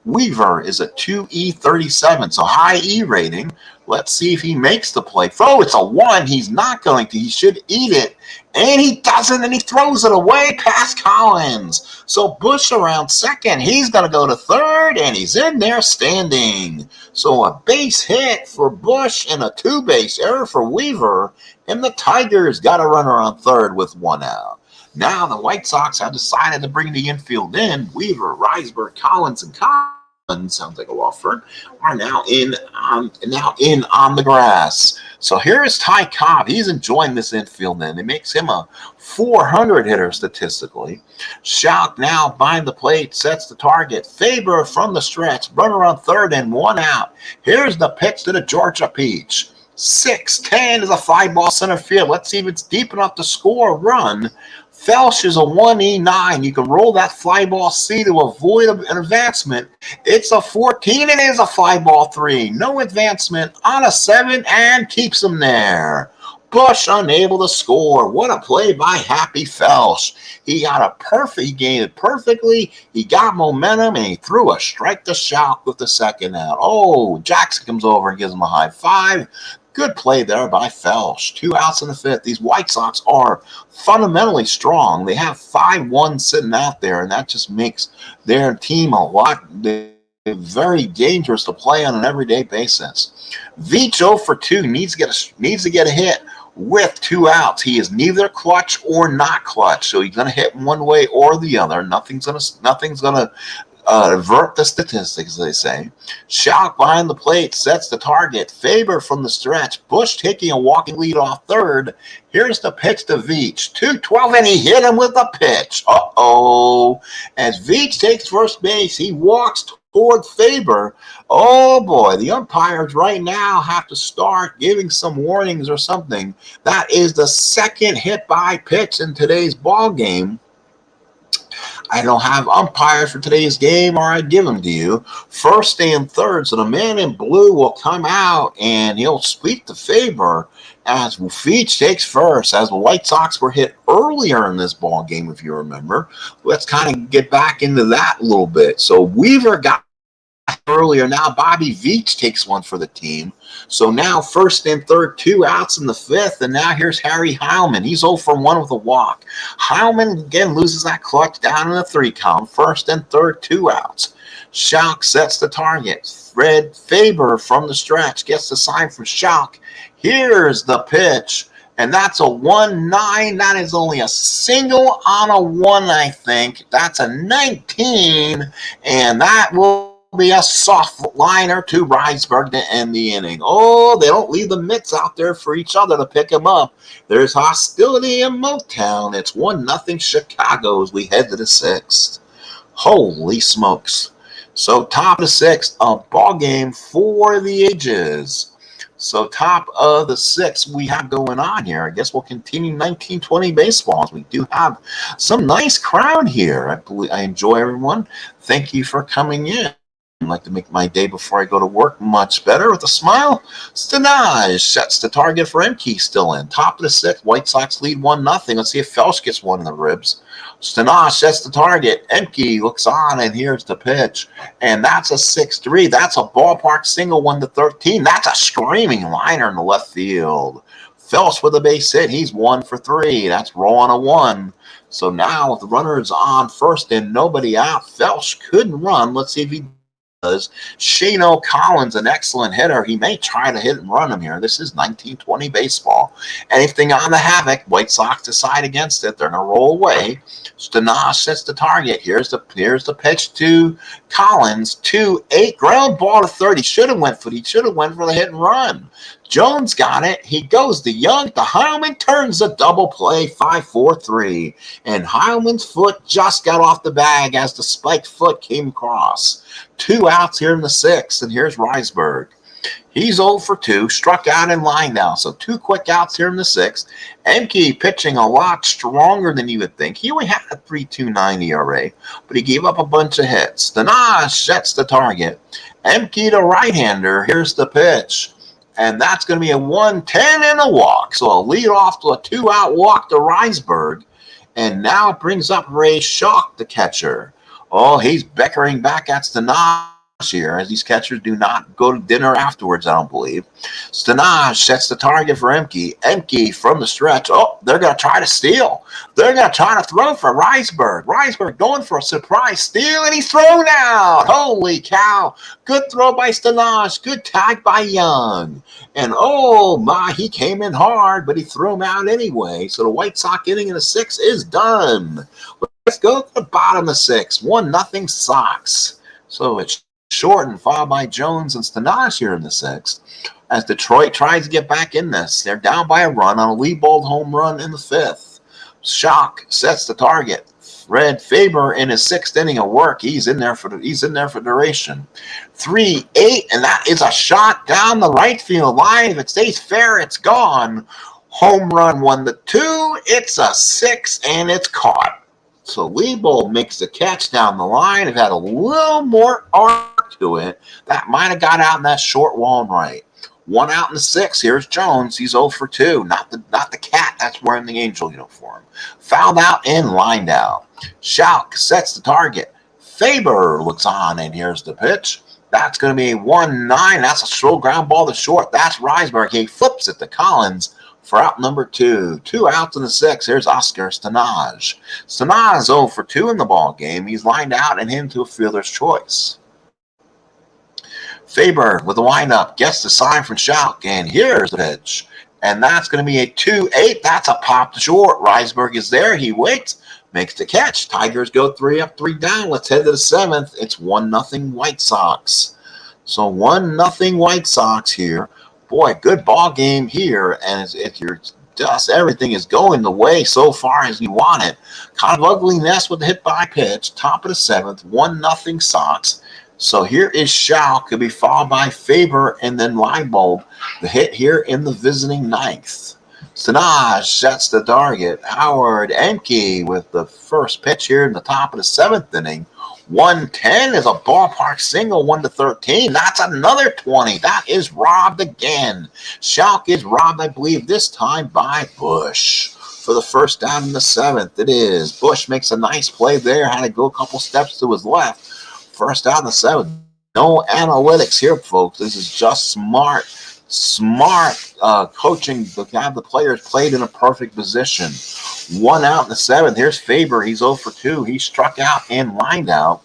Weaver is a 2E37, so high E rating. Let's see if he makes the play. Oh, it's a 1. He's not going to. He should eat it. And he doesn't, and he throws it away past Collins. So Bush around 2nd. He's going to go to 3rd, and he's in there standing. So a base hit for Bush and a 2-base error for Weaver. And the Tigers got a runner on 3rd with 1 out. Now the White Sox have decided to bring the infield in. Weaver, Reisberg, Collins, and Collins, sounds like a law firm, are now in on the grass. So here is Ty Cobb. He's enjoying this infield in. It makes him a 400 hitter statistically. Schalk now behind the plate, sets the target. Faber from the stretch, runner on 3rd and 1 out. Here's the pitch to the Georgia Peach. 6-10 is a fly ball center field. Let's see if it's deep enough to score a run. Felsch is a 1E9. You can roll that fly ball C to avoid an advancement. It's a 14. It is a fly ball 3. No advancement on a 7 and keeps him there. Bush unable to score. What a play by Happy Felsch. He got a perfect. He gained it perfectly. He got momentum, and he threw a strike to Schalk with the 2nd out. Oh, Jackson comes over and gives him a high 5. Good play there by Felsch. 2 outs in the 5th. These White Sox are fundamentally strong. They have 5-1 sitting out there, and that just makes their team very dangerous to play on an everyday basis. Veach 0 for 2 needs to get a hit with 2 outs. He is neither clutch or not clutch, so he's going to hit one way or the other. Nothing's going to avert the statistics, they say. Schalk behind the plate sets the target. Faber from the stretch. Bush taking a walking lead off 3rd. Here's the pitch to Veach. 2-12, and he hit him with a pitch. Uh-oh. As Veach takes first base, he walks toward Faber. Oh, boy. The umpires right now have to start giving some warnings or something. That is the 2nd hit by pitch in today's ball game. I don't have umpires for today's game, or I give them to you. 1st and 3rd, so the man in blue will come out, and he'll speak to Faber as Veach takes first, as the White Sox were hit earlier in this ball game, if you remember. Let's kind of get back into that a little bit. So Weaver got earlier. Now Bobby Veach takes one for the team. So now first and third, 2 outs in the 5th. And now here's Harry Heilman. He's 0 for 1 with a walk. Heilman again loses that clutch down in the 3 count. First and third, 2 outs. Schalk sets the target. Fred Faber from the stretch gets the sign from Schalk. Here's the pitch. And that's a 1-9. That is only a single on a 1, I think. That's a 19. And that will be a soft liner to Risberg to end the inning. Oh, they don't leave the mitts out there for each other to pick him up. There's hostility in Motown. It's 1-0 Chicago as we head to the 6th. Holy smokes. So top of the 6th, a ball game for the ages. So top of the 6th we have going on here. I guess we'll continue 1920 baseballs. We do have some nice crowd here. I enjoy everyone. Thank you for coming in. I'd like to make my day before I go to work much better with a smile. Stanaj sets the target for Emke still in. Top of the 6th, White Sox lead 1-0. Let's see if Felsch gets one in the ribs. Stanaj sets the target. Emke looks on, and here's the pitch. And that's a 6-3. That's a ballpark single 1-13. That's a screaming liner in the left field. Felsch with a base hit. He's 1 for 3. That's rolling a 1. So now with the runners on first and nobody out, Felsch couldn't run. Let's see if he does. Shano Collins, an excellent hitter. He may try to hit and run him here. This is 1920 baseball. Anything on the havoc, White Sox decide against it. They're going to roll away. Stanaj sets the target. Here's the pitch to Collins. 2-8 ground ball to third. He should have went for the hit and run. Jones got it. He goes to Young. The Heilman turns a double play, 5-4-3. And Heilman's foot just got off the bag as the spiked foot came across. 2 outs here in the 6th, and here's Risberg. He's 0 for 2, struck out and lined out. So 2 quick outs here in the 6th. Emke pitching a lot stronger than you would think. He only had a 3.29 ERA, but he gave up a bunch of hits. Stanaj sets the target. Emke, the right-hander, here's the pitch. And that's going to be a 1-10 and a walk. So a lead off to a 2-out walk to Risberg. And now it brings up Rey Chapman, the catcher. Oh, he's beckering back at Stanaj here, as these catchers do not go to dinner afterwards, I don't believe. Stanaj sets the target for Emke. Emke from the stretch. Oh, they're going to try to steal. They're going to try to throw for Risberg. Risberg going for a surprise steal, and he's thrown out. Holy cow. Good throw by Stanaj. Good tag by Young. And oh my, he came in hard, but he threw him out anyway. So the White Sox inning in the 6th is done. Let's go to the bottom of the 6th. 1-0 Sox. So it's shortened, followed by Jones and Stanaj here in the 6th. As Detroit tries to get back in this, they're down by a run on a Liebold home run in the 5th. Schalk sets the target. Fred Faber in his 6th inning of work. He's in there for duration. 3-8, and that is a shot down the right field line. If it stays fair, it's gone. Home run 1-2. It's a 6, and it's caught. So Liebold makes the catch down the line. It had a little more arc to it. That might have got out in that short wall and right. 1 out in the 6th. Here's Jones. He's 0 for 2. Not the cat that's wearing the Angel uniform. Fouled out and lined out. Schalk sets the target. Faber looks on, and here's the pitch. That's going to be 1-9. That's a slow ground ball to short. That's Risberg. He flips it to Collins for out number 2. 2 outs in the 6th. Here's Oscar Stanaj. Stanaj 0 for 2 in the ball game. He's lined out and into a fielder's choice. Faber with the windup gets the sign from Schalk, and here's the pitch. And that's going to be a 2-8. That's a pop to short. Risberg is there. He waits, makes the catch. Tigers go 3 up, 3 down. Let's head to the 7th. It's 1-0 White Sox. So 1-0 White Sox here. Boy, good ball game here, and everything is going the way so far as you want it. Kind of ugliness with the hit by pitch. Top of the 7th, 1-0 Sox. So here is Schalk, could be followed by Faber and then Liebold. The hit here in the visiting 9th. Stanaj sets the target. Howard Emke with the first pitch here in the top of the 7th inning. 1-10 is a ballpark single, 1-13. That's another 20. That is robbed again. Schalk is robbed, I believe, this time by Bush. For the first down in the 7th, it is. Bush makes a nice play there. Had to go a couple steps to his left. First down in the 7th. No analytics here, folks. This is just smart coaching to have the players played in a perfect position. 1 out in the 7th. Here's Faber. He's 0 for 2. He struck out and lined out.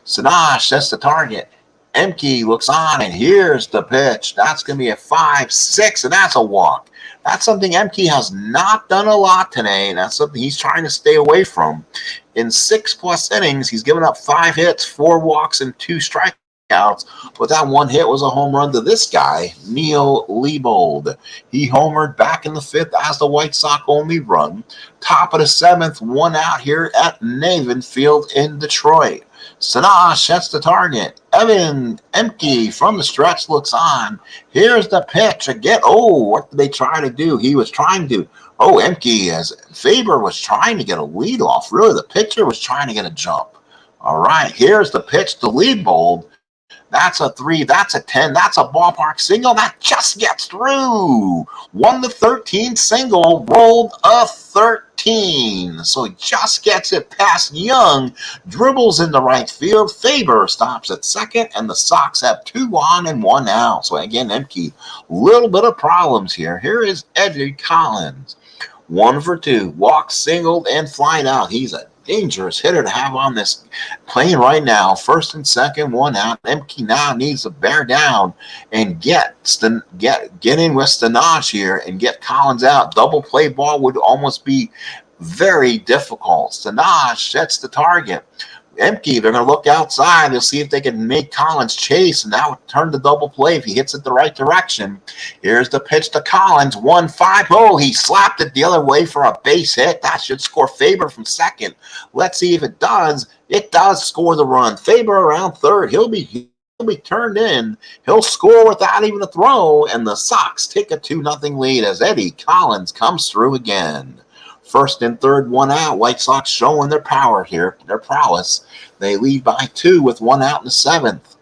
Sinaj sets the target. Emke looks on, and here's the pitch. That's going to be a 5-6, and that's a walk. That's something Emke has not done a lot today, and that's something he's trying to stay away from. In 6+ innings, he's given up 5 hits, 4 walks, and 2 strikeouts. But that 1 hit was a home run to this guy, Neil Leibold. He homered back in the 5th as the White Sox only run. Top of the 7th, 1 out here at Navin Field in Detroit. Sinaj sets the target. Evan Emke from the stretch looks on. Here's the pitch again. Oh, what did they try to do? He was trying to. Oh, Emke, as Faber was trying to get a lead off. Really, the pitcher was trying to get a jump. All right, here's the pitch to Leibold. That's a 3. That's a 10. That's a ballpark single. That just gets through. 1-13 single. Rolled a 13. So he just gets it past Young. Dribbles into right field. Faber stops at second. And the Sox have 2 on and 1 out. So again, Emke, little bit of problems here. Here is Eddie Collins. 1 for 2. Walk, singled, and flying out. He's a dangerous hitter to have on this plane right now. 1st and 2nd, 1 out. Emke now needs to bear down and get in with Sinaj here and get Collins out. Double play ball would almost be very difficult. Sinaj sets the target. Emke, they're going to look outside. They'll see if they can make Collins chase, and that would turn the double play if he hits it the right direction. Here's the pitch to Collins. 1-5. Oh, he slapped it the other way for a base hit. That should score Faber from second. Let's see if it does. It does score the run. Faber around third. He'll be turned in. He'll score without even a throw, and the Sox take a 2-0 lead as Eddie Collins comes through again. 1st and 3rd, 1 out. White Sox showing their power here, their prowess. They lead by 2 with 1 out in the 7th.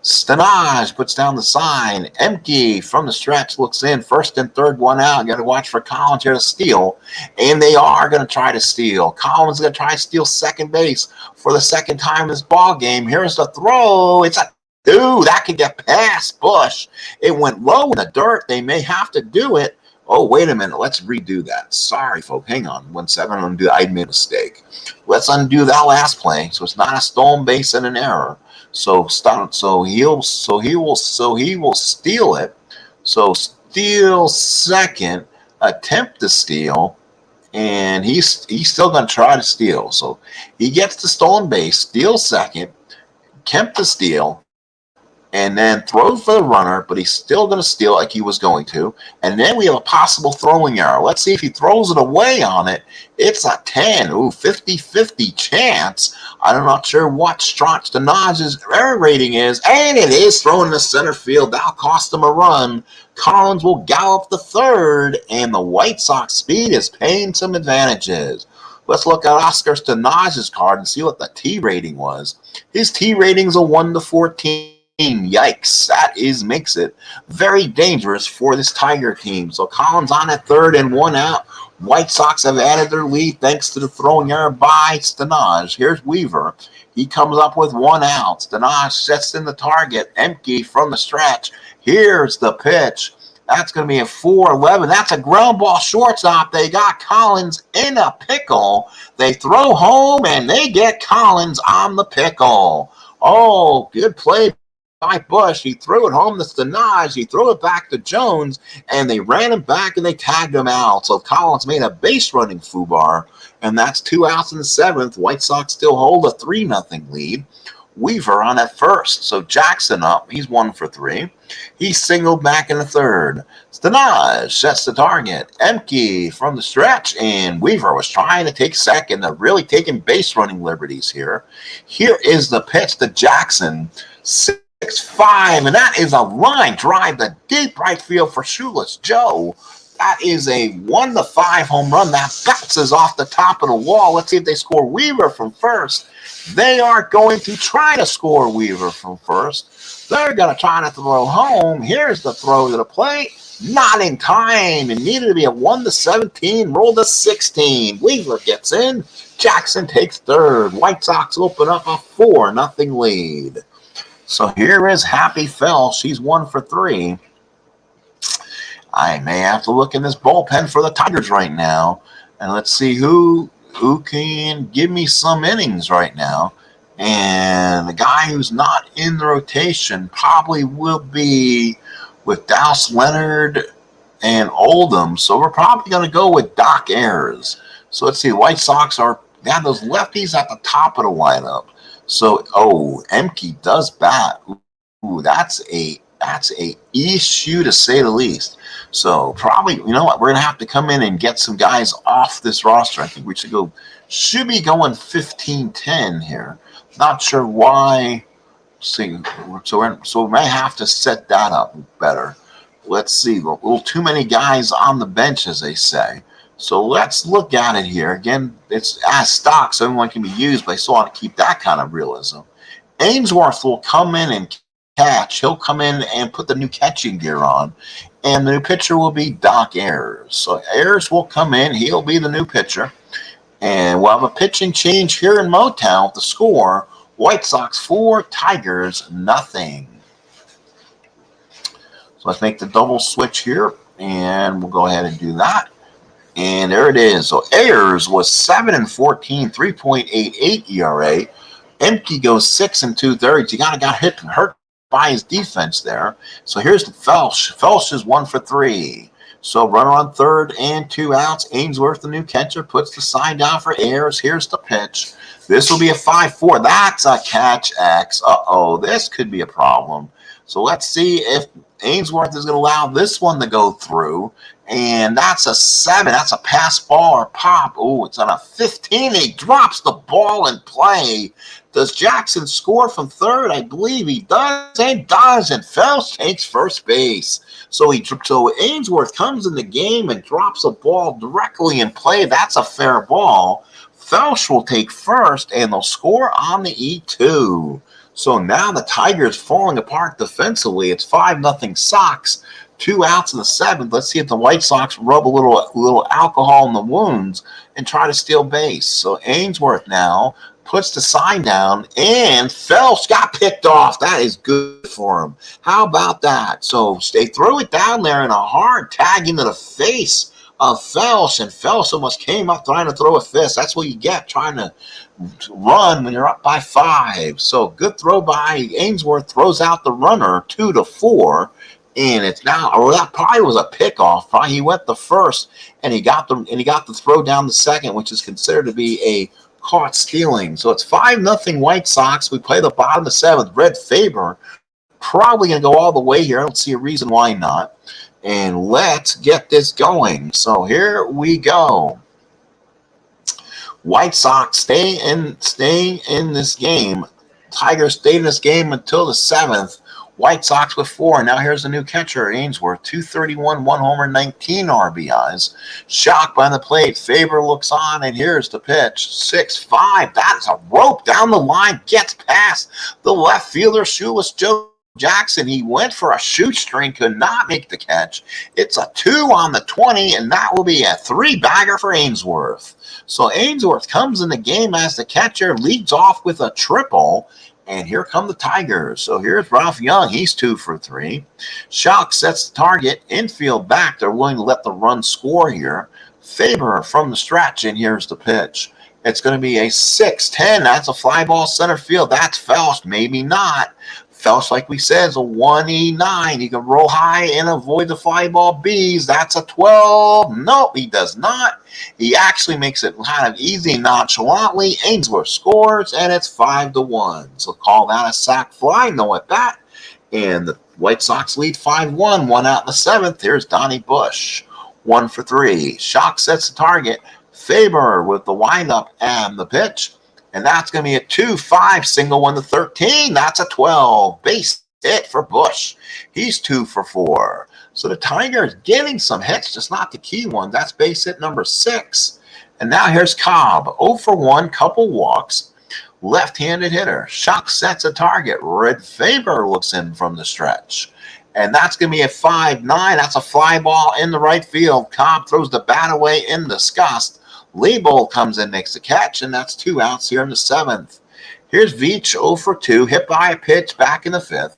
Sinaj puts down the sign. Emke from the stretch looks in. 1st and 3rd, 1 out. Got to watch for Collins here to steal. And they are going to try to steal. Collins is going to try to steal second base for the 2nd time in this ball game. Here's the throw. It's a 2. That could get past Bush. It went low in the dirt. They may have to do it. Oh, wait a minute. Let's redo that. Sorry, folks. Hang on 1 second. I'm going to do. I made a mistake. Let's undo that last play. So it's not a stolen base and an error. So he will steal it. So steal second, attempt to steal, and he's still going to try to steal. So he gets the stolen base, steals second, attempt to steal, and then throws for the runner, but he's still going to steal like he was going to. And then we have a possible throwing error. Let's see if he throws it away on it. It's a 10. Ooh, 50-50 chance. I'm not sure what Strat Sinaj's error rating is, and it is thrown in the center field. That'll cost him a run. Collins will gallop the 3rd, and the White Sox speed is paying some advantages. Let's look at Oscar Sinaj's card and see what the T rating was. His T rating is a 1-14. Yikes, that makes it very dangerous for this Tiger team. So Collins on at 3rd and 1 out. White Sox have added their lead thanks to the throwing error by Sinaj. Here's Weaver. He comes up with 1 out. Sinaj sets in the target. Emke from the stretch. Here's the pitch. That's going to be a 4-11. That's a ground ball shortstop. They got Collins in a pickle. They throw home, and they get Collins on the pickle. Oh, good play by Bush. He threw it home to Sinaj. He threw it back to Jones, and they ran him back, and they tagged him out. So Collins made a base-running foobar, and that's 2 outs in the 7th. White Sox still hold a 3-0 lead. Weaver on at 1st. So Jackson up. He's 1 for 3. He singled back in the 3rd. Sinaj sets the target. Emke from the stretch, and Weaver was trying to take second. They're really taking base-running liberties here. Here is the pitch to Jackson. 6-5, and that is a line drive to deep right field for Shoeless Joe. That is a 1-5 home run that bounces off the top of the wall. Let's see if they score Weaver from first. They are going to try to score Weaver from first. They're going to try to throw home. Here's the throw to the plate. Not in time. It needed to be a 1-17. Roll to 16. Weaver gets in. Jackson takes 3rd. White Sox open up a 4-0 lead. So here is Happy Fell. She's 1 for 3. I may have to look in this bullpen for the Tigers right now. And let's see who can give me some innings right now. And the guy who's not in the rotation probably will be with Dallas Leonard and Oldham. So we're probably going to go with Doc Ayers. So let's see. The White Sox they have those lefties at the top of the lineup. So, Emke does bat. Ooh, that's a issue to say the least. So probably, you know what, we're gonna have to come in and get some guys off this roster. I think we should be going 15-10 here. Not sure why. See, so we may have to set that up better. Let's see, a little too many guys on the bench, as they say. So let's look at it here. Again, it's as stock, so everyone can be used, but I still want to keep that kind of realism. Ainsworth will come in and catch. He'll come in and put the new catching gear on, and the new pitcher will be Doc Ayers. So Ayers will come in. He'll be the new pitcher, and we'll have a pitching change here in Motown with the score: White Sox 4, Tigers nothing. So let's make the double switch here, and we'll go ahead and do that. And there it is. So Ayers was 7 and 14, 3.88 ERA. Emke goes 6 and 2/3. He kind of got hurt by his defense there. So here's the Felsch. Felsch is 1 for 3. So runner on third and 2 outs. Ainsworth, the new catcher, puts the sign down for Ayers. Here's the pitch. This will be a 5-4. That's a catch X. This could be a problem. So let's see if Ainsworth is going to allow this one to go through. And that's a 7. That's a pass ball or pop. Oh, it's on a 15. He drops the ball in play. Does Jackson score from third? I believe he does. And does. And Felsch takes first base. So Ainsworth comes in the game and drops a ball directly in play. That's a fair ball. Felsch will take first, and they'll score on the E2. So now the Tigers falling apart defensively. It's 5-0 Sox. 2 outs in the 7th. Let's see if the White Sox rub a little alcohol in the wounds and try to steal base. So Ainsworth now puts the sign down, and Felsch got picked off. That is good for him. How about that? So they threw it down there in a hard tag into the face of Felsch, and Felsch almost came up trying to throw a fist. That's what you get trying to run when you're up by 5. So good throw by Ainsworth, throws out the runner 2-4. And it's now, that probably was a pickoff. Probably he went the first, and he got the throw down the second, which is considered to be a caught stealing. So it's 5-0 White Sox. We play the bottom of the 7th. Red Faber probably going to go all the way here. I don't see a reason why not. And let's get this going. So here we go. White Sox staying in this game. Tigers stayed in this game until the 7th. White Sox with 4. Now here's the new catcher, Ainsworth. 231, 1 homer, 19 RBIs. Shocked by the plate. Faber looks on, and here's the pitch. 6-5. That is a rope down the line. Gets past the left fielder, shoeless Joe Jackson. He went for a shoestring, could not make the catch. It's a 2 on the 20, and that will be a 3-bagger for Ainsworth. So Ainsworth comes in the game as the catcher, leads off with a triple. And here come the Tigers. So here's Ralph Young. He's 2 for 3. Shock sets the target. Infield back. They're willing to let the run score here. Faber from the stretch, and here's the pitch. It's going to be a 6-10. That's a fly ball center field. That's Felsch. Maybe not. Felsch, like we said, is a 1E9. He can roll high and avoid the fly ball B's. That's a 12. Nope, he does not. He actually makes it kind of easy nonchalantly. Ainsworth scores, and it's 5-1. So call that a sac fly. No at bat. And the White Sox lead 5-1. 1 out in the 7th. Here's Donnie Bush. 1 for 3. Shock sets the target. Faber with the windup and the pitch. And that's going to be a 2-5 single 1 to 13. That's a 12. Base hit for Bush. He's 2 for 4. So the Tigers getting some hits, just not the key one. That's base hit number 6. And now here's Cobb. 0 for 1, couple walks. Left-handed hitter. Shock sets a target. Red Faber looks in from the stretch. And that's going to be a 5-9. That's a fly ball in the right field. Cobb throws the bat away in disgust. Leibold comes in, makes the catch, and that's 2 outs here in the 7th. Here's Veach 0 for 2, hit by a pitch back in the 5th.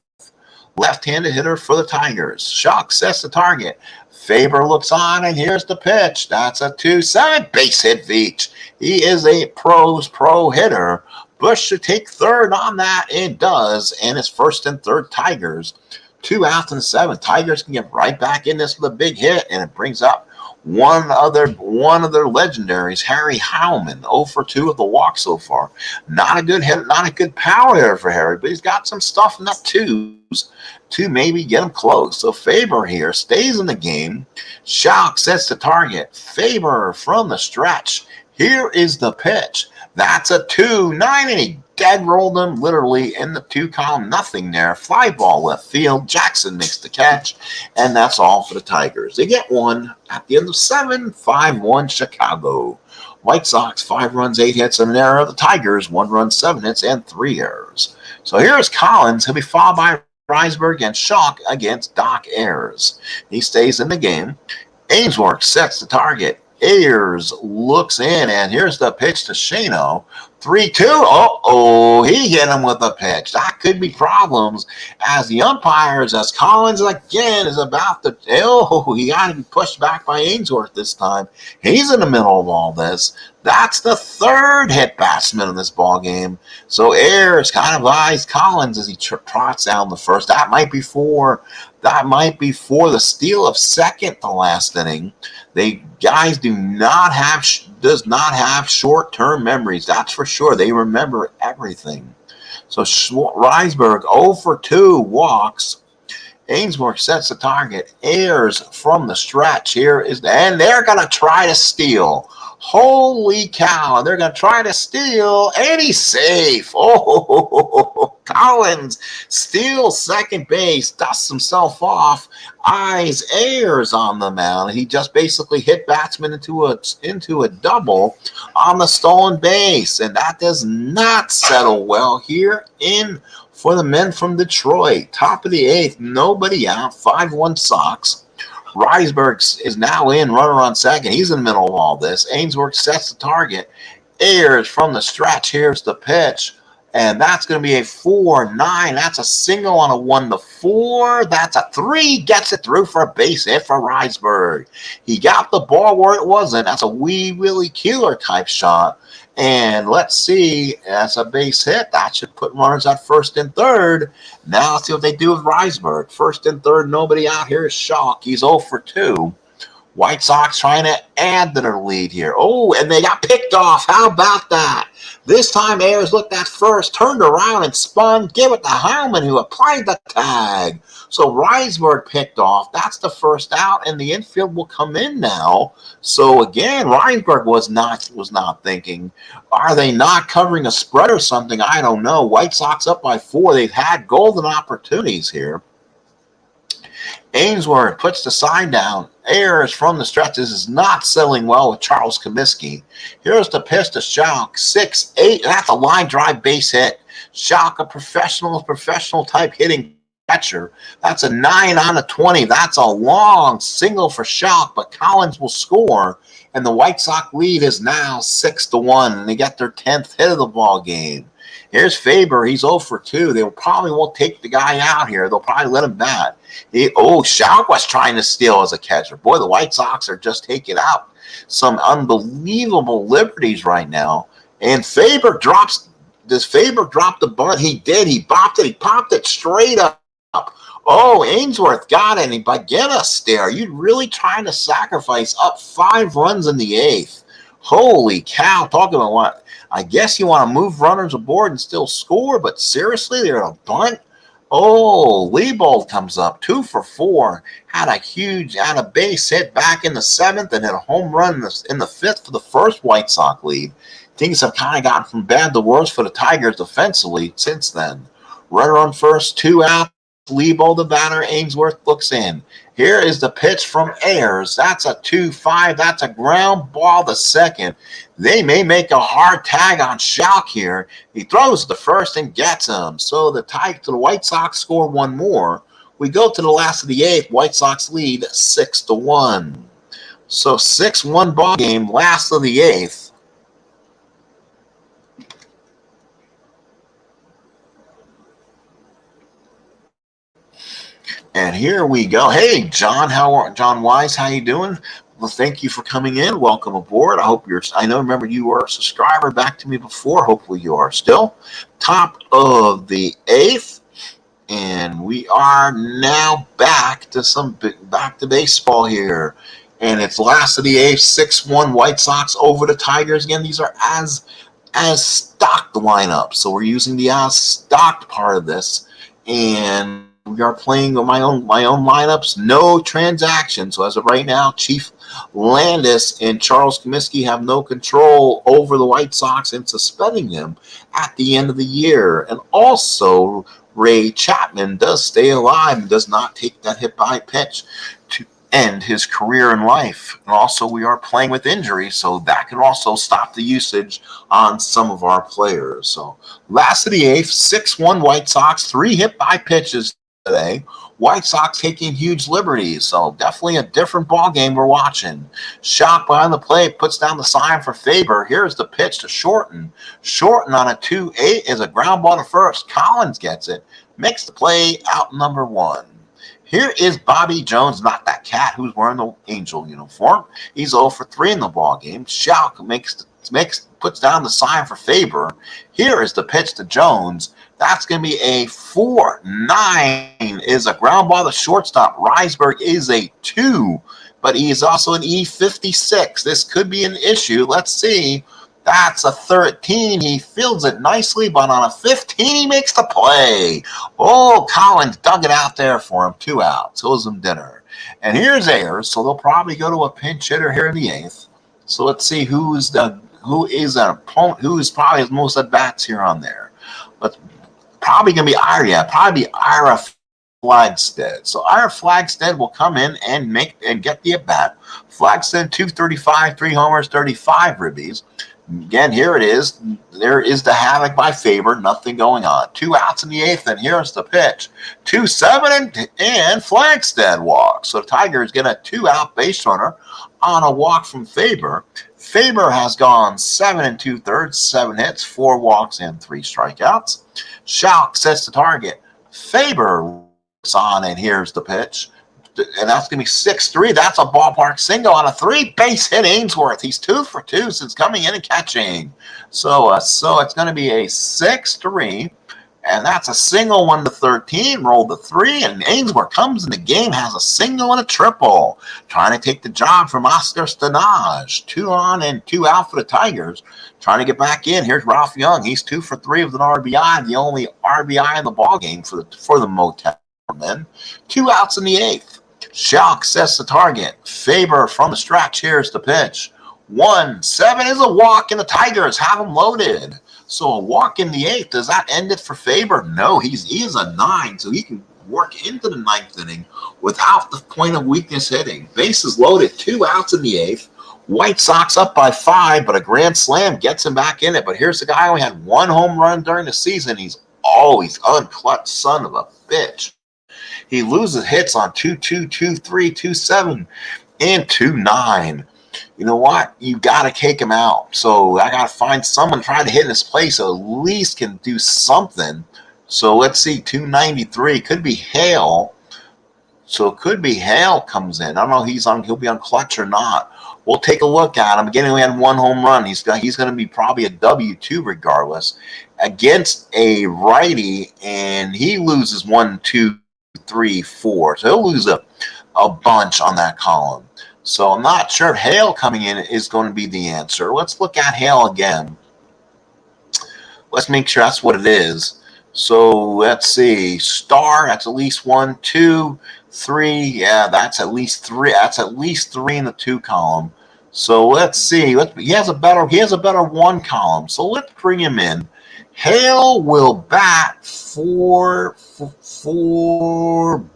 Left-handed hitter for the Tigers. Shock sets the target. Faber looks on, and here's the pitch. That's a 2-7 base hit Veach. He is a pro hitter. Bush should take third on that. It does, and it's first and third Tigers. 2 outs in the 7th. Tigers can get right back in this with a big hit, and it brings up one of their legendaries, Harry Howman, 0 for 2 with the walk so far. Not a good hit, not a good power hitter for Harry, but he's got some stuff in that twos to maybe get him close. So Faber here stays in the game. Shock sets the target. Faber from the stretch. Here is the pitch. That's a 2-9, and he dead rolled him literally in the 2 column. Nothing there. Fly ball left field. Jackson makes the catch, and that's all for the Tigers. They get one at the end of 7, 5-1 Chicago. White Sox 5 runs, 8 hits, and an error. The Tigers 1 run, 7 hits, and 3 errors. So here's Collins. He'll be followed by Risberg and Shock against Doc Ayers. He stays in the game. Ainsworth sets the target. Ayers looks in, and here's the pitch to Shano. 3-2. Uh-oh, he hit him with a pitch. That could be problems as the umpires, as Collins again is about to, he got to be pushed back by Ainsworth this time. He's in the middle of all this. That's the 3rd hit batsman in this ball game. So Ayers kind of eyes Collins as he trots down the first. That might be for the steal of second the last inning. They guys does not have short-term memories. That's for sure. They remember everything. So Risberg 0 for 2 walks. Ainsworth sets the target. Ayers from the stretch and they're going to try to steal. Holy cow, they're going to try to steal, and he's safe. Collins steals second base, dusts himself off, eyes Ayers on the mound. He just basically hit batsman into a double on the stolen base, and that does not settle well here for the men from Detroit. Top of the 8th, nobody out, 5-1 Sox. Risberg is now in, runner on second. He's in the middle of all this. Ainsworth sets the target. Ayers from the stretch. Here's the pitch. And that's going to be a 4-9. That's a single on a 1-4. That's a 3. Gets it through for a base hit for Risberg. He got the ball where it wasn't. That's a Wee Willie Keeler type shot. And let's see, that's a base hit. That should put runners at first and third. Now let's see what they do with Risberg. First and third, nobody out here is Shock. He's 0 for 2. White Sox trying to add to their lead here. Oh, and they got picked off. How about that? This time Ayers looked at first, turned around and spun, gave it to Howman, who applied the tag. So Risberg picked off. That's the first out, and the infield will come in now. So again, Risberg was not thinking, are they not covering a spread or something? I don't know. White Sox up by 4. They've had golden opportunities here. Ainsworth puts the sign down. Ayers from the stretch. This is not selling well with Charles Comiskey. Here's the pitch to Shock. 6-8. That's a line drive base hit. Shock, a professional type hitting catcher. That's a 9 on a 20. That's a long single for Shock, but Collins will score. And the White Sox lead is now 6-1. And they got their 10th hit of the ball game. Here's Faber. He's 0 for 2. They probably won't take the guy out here. They'll probably let him bat. Shock was trying to steal as a catcher. Boy, the White Sox are just taking out some unbelievable liberties right now. And Faber drops. Does Faber drop the bunt? He did. He bopped it. He popped it straight up. Oh, Ainsworth got it. But get a stare. You're really trying to sacrifice up 5 runs in the 8th. Holy cow. Talking about what? I guess you want to move runners aboard and still score, but seriously, they're a bunt? Oh, Liebold comes up 2 for 4. Had a base hit back in the 7th and hit a home run in the 5th for the first White Sox lead. Things have kind of gotten from bad to worse for the Tigers defensively since then. Runner on first, 2 out. Liebold the batter. Ainsworth looks in. Here is the pitch from Ayers. That's a 2-5. That's a ground ball to second. They may make a hard tag on Shock here. He throws the first and gets him. So the White Sox score 1 more. We go to the last of the 8th. White Sox lead 6-1. So 6-1 ball game, last of the 8th. And here we go. Hey, John, John Wise? How you doing? Well, thank you for coming in. Welcome aboard. I hope you're. I know. Remember, you were a subscriber back to me before. Hopefully, you are still. Top of the 8th, and we are now back to baseball here. And it's last of the 8th, 6-1 White Sox over the Tigers. Again, these are as stocked lineup. So we're using the as stocked part of this, and we are playing with my own lineups. No transactions. So as of right now, Chief Landis and Charles Comiskey have no control over the White Sox and suspending them at the end of the year. And also, Rey Chapman does stay alive and does not take that hit by pitch to end his career in life. And also, we are playing with injury, so that can also stop the usage on some of our players. So last of the 8th, 6-1 White Sox, 3 hit by pitches today. White Sox taking huge liberties, so definitely a different ball game we're watching. Shot behind the plate, puts down the sign for Faber. Here's the pitch to Shorten. Shorten on a 2-8 is a ground ball to first. Collins gets it, makes the play out number 1. Here is Bobby Jones, not that cat who's wearing the Angel uniform. He's 0 for 3 in the ball game. Schalk puts down the sign for Faber. Here is the pitch to Jones. That's going to be a 4-9 is a ground ball to shortstop. Risberg is a 2, but he is also an E56. This could be an issue. Let's see. That's a 13. He fields it nicely, but on a 15, he makes the play. Oh, Collins dug it out there for him. 2 outs. Owes him dinner. And here's Ayers, so they'll probably go to a pinch hitter here in the 8th. So let's see who is an opponent, who is probably the most at bats here on there. But probably going to be Ira. Yeah, probably Ira Flagstead. So Ira Flagstead will come in and get the at bat. Flagstead 235, 3 homers, 35 ribbies. Again, here it is. There is the havoc by Faber. Nothing going on. 2 outs in the 8th, and here's the pitch. 2-7, and Flagstead walks. So the Tigers get a 2-out base runner on a walk from Faber. Faber has gone 7 2/3, 7 hits, 4 walks, and 3 strikeouts. Schalk sets the target. Faber looks on, and here's the pitch. And that's going to be 6-3. That's a ballpark single on a 3-base hit. Ainsworth. He's 2 for 2 since coming in and catching. So it's going to be a 6-3. And that's a single 1 to 13. Rolled to 3. And Ainsworth comes in the game, has a single and a triple. Trying to take the job from Oscar Stanage. 2 on and 2 out for the Tigers. Trying to get back in. Here's Ralph Young. He's 2 for 3 with an RBI. The only RBI in the ballgame for the Motown men. 2 outs in the 8th. Schalk sets the target. Faber from the stretch. Here's the pitch. 1-7 is a walk, and the Tigers have him loaded. So a walk in the 8th. Does that end it for Faber? No, he is a 9, so he can work into the 9th inning without the point of weakness hitting. Bases loaded. 2 outs in the 8th. White Sox up by 5, but a grand slam gets him back in it. But here's the guy who had 1 home run during the season. He's always unclutched son of a bitch. He loses hits on 2-2, 2-3, 2-7, and 2-9. You know what? You got to take him out. So I got to find someone trying to hit in his place so at least can do something. So let's see, 293. Could be Hale. So it could be Hale comes in. I don't know if he'll be on clutch or not. We'll take a look at him. Again, he had 1 home run. He's going to be probably a W2 regardless against a righty, and he loses 1, 2, 3, 4. So he'll lose a bunch on that column. So I'm not sure if Hale coming in is going to be the answer. Let's look at Hale again. Let's make sure that's what it is. So let's see. Star, that's at least 1, 2, 3. Yeah, that's at least 3. That's at least 3 in the 2 column. So let's see. He has a better 1 column. So let's bring him in. Hale will bat for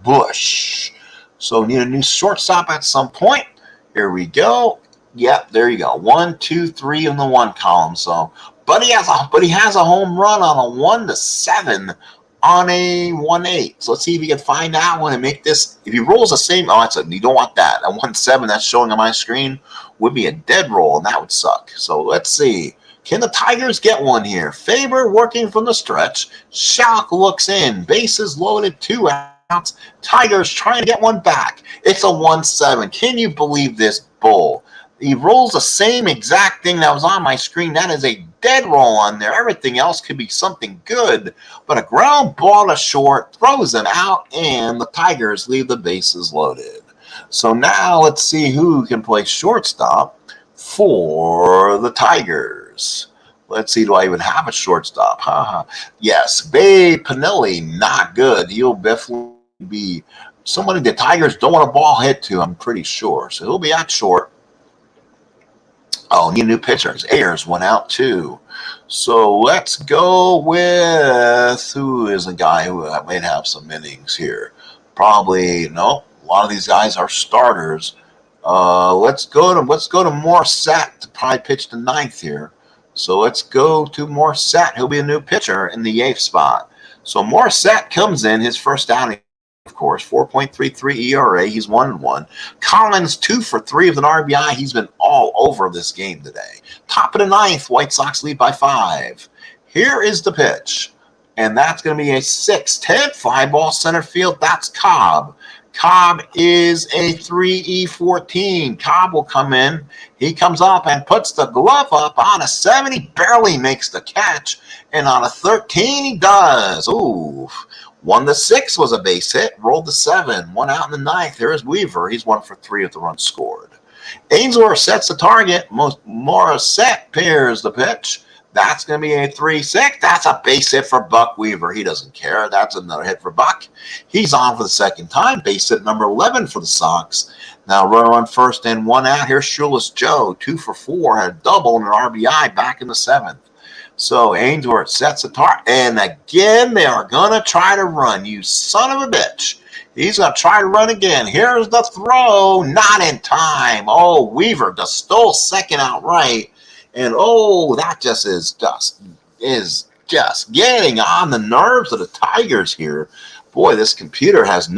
Bush. So we need a new shortstop at some point. Here we go. Yep, there you go. 1, 2, 3 in the 1 column. So, but he has a home run on a 1-7 on a 1-8. So let's see if he can find that one and make this. If he rolls the same, you don't want that. A 1-7 that's showing on my screen would be a dead roll, and that would suck. So let's see. Can the Tigers get one here? Faber working from the stretch. Schalk looks in. Bases loaded, 2 outs. Tigers trying to get one back. It's a 1-7. Can you believe this bull? He rolls the same exact thing that was on my screen. That is a dead roll on there. Everything else could be something good. But a ground ball to short throws him out, and the Tigers leave the bases loaded. So now let's see who can play shortstop for the Tigers. Let's see, do I even have a shortstop? Yes, Babe Pinelli, not good. He'll definitely be somebody the Tigers don't want a ball hit to, I'm pretty sure. So he'll be at short. Oh, need new pitchers. Ayers went out too. So let's go with who is a guy who might have some innings here. Probably no. A lot of these guys are starters. Let's go to Morissette to probably pitch the ninth here. So let's go to Morissette. He'll be a new pitcher in the eighth spot. So Morissette comes in his first outing, of course, 4.33 ERA. He's 1-1. Collins 2 for 3 with an RBI. He's been all over this game today. Top of the ninth, White Sox lead by 5. Here is the pitch, and that's going to be a 6-10 fly ball center field. That's Cobb. Cobb is a 3E14. Cobb will come in. He comes up and puts the glove up on a 7. He barely makes the catch. And on a 13, he does. Ooh. 1-6 was a base hit. Rolled the 7. 1 out in the ninth. There is Weaver. He's 1 for 3 with the run scored. Ainsworth sets the target. Morissette pairs the pitch. That's going to be a 3-6. That's a base hit for Buck Weaver. He doesn't care. That's another hit for Buck. He's on for the second time. Base hit number 11 for the Sox. Now runner on first and 1 out. Here's Shoeless Joe. 2 for 4. Had a double and an RBI back in the 7th. So Ainsworth sets the target. And again, they are going to try to run. You son of a bitch. He's going to try to run again. Here's the throw. Not in time. Oh, Weaver just stole second outright. And oh, that just is just getting on the nerves of the Tigers here. Boy, this computer has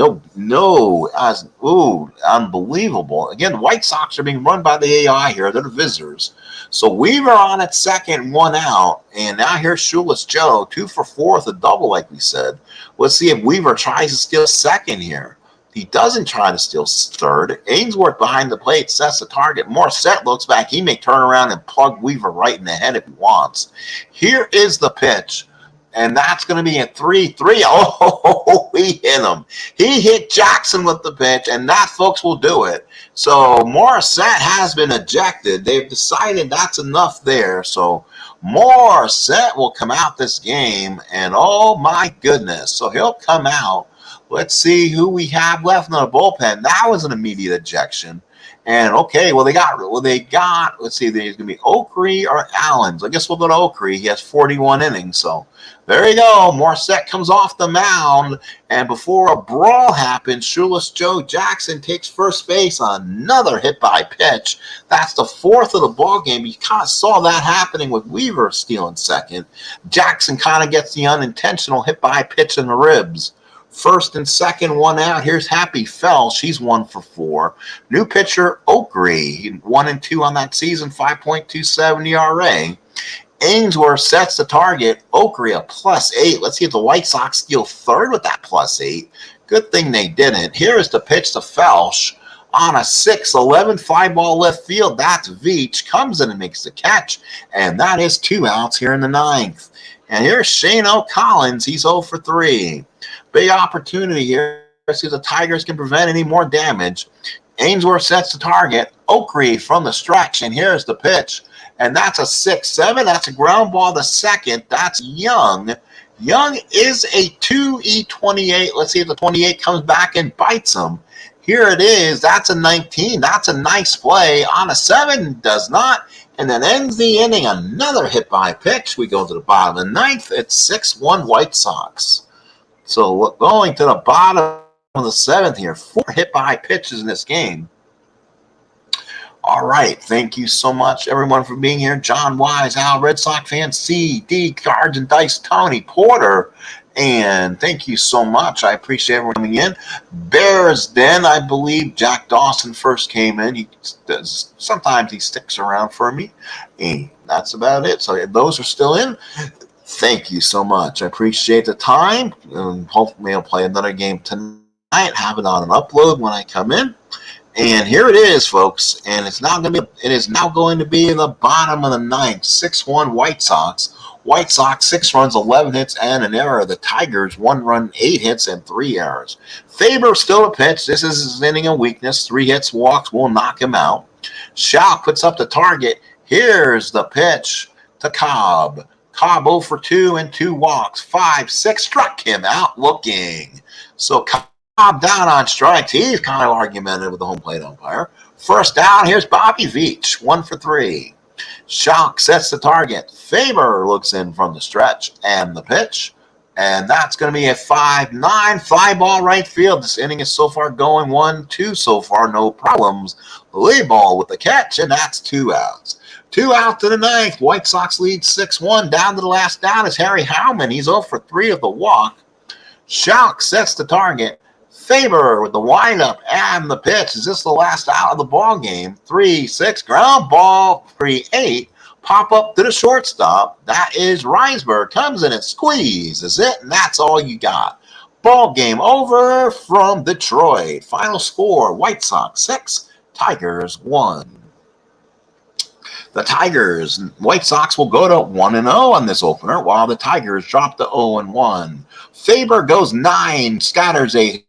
unbelievable. Again, the White Sox are being run by the AI here. They're the visitors. So Weaver on at second, 1 out. And now here's Shoeless Joe, 2 for 4 with a double, like we said. Let's see if Weaver tries to steal second here. He doesn't try to steal third. Ainsworth behind the plate sets the target. Morissette looks back. He may turn around and plug Weaver right in the head if he wants. Here is the pitch. And that's going to be a 3-3. Oh, he hit him. He hit Jackson with the pitch, and that, folks, will do it. So Morissette has been ejected. They've decided that's enough there. So Morissette will come out this game, and oh, my goodness. So he'll come out. Let's see who we have left in the bullpen. That was an immediate ejection. And okay, let's see, there's going to be Oakrey or Allens. I guess we'll go to Oakrey. He has 41 innings. So there you go. Morissette comes off the mound. And before a brawl happens, Shoeless Joe Jackson takes first base on another hit by pitch. That's the 4th of the ball game. You kind of saw that happening with Weaver stealing second. Jackson kind of gets the unintentional hit by pitch in the ribs. First and second, 1 out. Here's Happy Fell. She's 1 for 4. New pitcher, Oakrey. 1 and 2 on that season, 5.27 ERA. Ainsworth sets the target. Oakrey a +8. Let's see if the White Sox steal third with that +8. Good thing they didn't. Here is the pitch to Felsch on a 6-11 fly ball left field. That's Veach. Comes in and makes the catch. And that is 2 outs here in the 9th. And here's Shane O'Collins. He's 0 for 3. Big opportunity here. See if the Tigers can prevent any more damage. Ainsworth sets the target. Oakrey from the stretch. And here's the pitch. And that's a 6-7. That's a ground ball to second. That's Young. Young is a 2E28. Let's see if the 28 comes back and bites him. Here it is. That's a 19. That's a nice play. On a 7, does not. And then ends the inning. Another hit by pitch. We go to the bottom of the 9th. It's 6-1 White Sox. So going to the bottom of the 7th here. 4 hit by pitches in this game. All right. Thank you so much, everyone, for being here. John Wise, Al, Red Sox fan, CD, Cards and Dice, Tony Porter. And thank you so much. I appreciate everyone coming in. Bears Den, I believe Jack Dawson first came in. Sometimes he sticks around for me. And that's about it. So those are still in. Thank you so much. I appreciate the time. Hopefully, I'll play another game tonight. Have it on an upload when I come in. And here it is, folks. And it is now going to be in the bottom of the ninth. 6-1 White Sox. White Sox 6 runs, 11 hits, and an error. The Tigers 1 run, 8 hits, and 3 errors. Faber still a pitch. This is his inning of weakness. 3 hits, walks will knock him out. Shaw puts up the target. Here's the pitch to Cobb. Cobb 0 for 2 and 2 walks. 5-6 struck him out looking. So Cobb down on strikes. He's kind of argumentative with the home plate umpire. First down, here's Bobby Veach, 1 for 3. Shock sets the target. Faber looks in from the stretch and the pitch. And that's going to be a 5-9 fly ball right field. This inning is so far going 1-2 so far, no problems. Lead ball with the catch, and that's 2 outs. 2 out to the ninth. White Sox lead 6-1. Down to the last down is Harry Howman. He's 0 for 3 of the walk. Shock sets the target. Faber with the windup and the pitch. Is this the last out of the ball game? 3-6 ground ball. 3-8 pop up to the shortstop. That is Reisberg. Comes in and squeezes it, and that's all you got. Ball game over from Detroit. Final score: White Sox 6, Tigers 1. The White Sox will go to 1-0 on this opener, while the Tigers drop to 0-1. Faber goes 9, scatters 8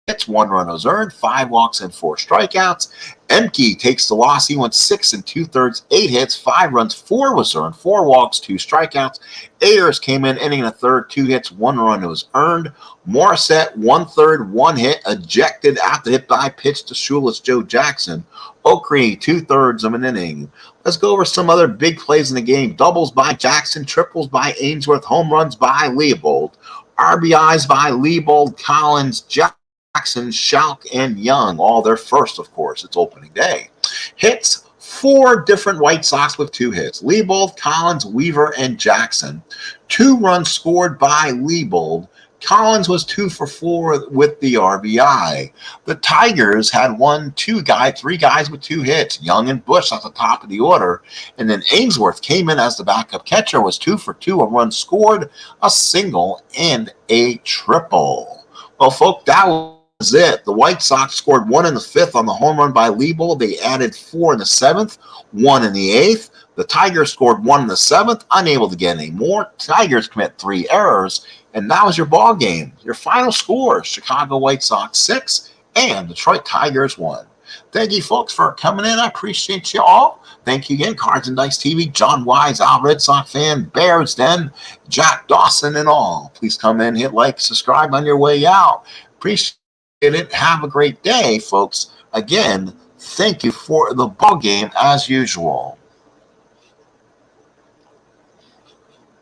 hits, 1 run was earned, 5 walks and 4 strikeouts. Emke takes the loss. He went 6 2/3, 8 hits, 5 runs, 4 was earned, 4 walks, 2 strikeouts. Ayers came in, inning and a third, 2 hits, 1 run was earned. Morissette, 1/3, 1 hit, ejected after hit by pitch to shoeless Joe Jackson. Okrie, 2/3 of an inning. Let's go over some other big plays in the game. Doubles by Jackson, triples by Ainsworth, home runs by Leopold, RBIs by Leopold, Collins, Jackson, Schalk, and Young. All their first, of course. It's opening day. Hits: 4 different White Sox with 2 hits. Leopold, Collins, Weaver, and Jackson. 2 runs scored by Leopold. Collins was 2 for 4 with the RBI. The Tigers had 3 guys with 2 hits. Young and Bush at the top of the order. And then Ainsworth came in as the backup catcher, was 2 for 2, a run scored, a single, and a triple. Well, folks, that was it. The White Sox scored 1 in the 5th on the home run by Leopold. They added 4 in the 7th, 1 in the 8th. The Tigers scored 1 in the 7th, unable to get any more. Tigers commit 3 errors. And that was your ball game. Your final score: Chicago White Sox 6 and Detroit Tigers 1. Thank you, folks, for coming in. I appreciate you all. Thank you again, Cards and Dice TV, John Wise, Al Red Sox fan, Bears Den, Jack Dawson, and all. Please come in, hit like, subscribe on your way out. Appreciate it. Have a great day, folks. Again, thank you for the ball game as usual.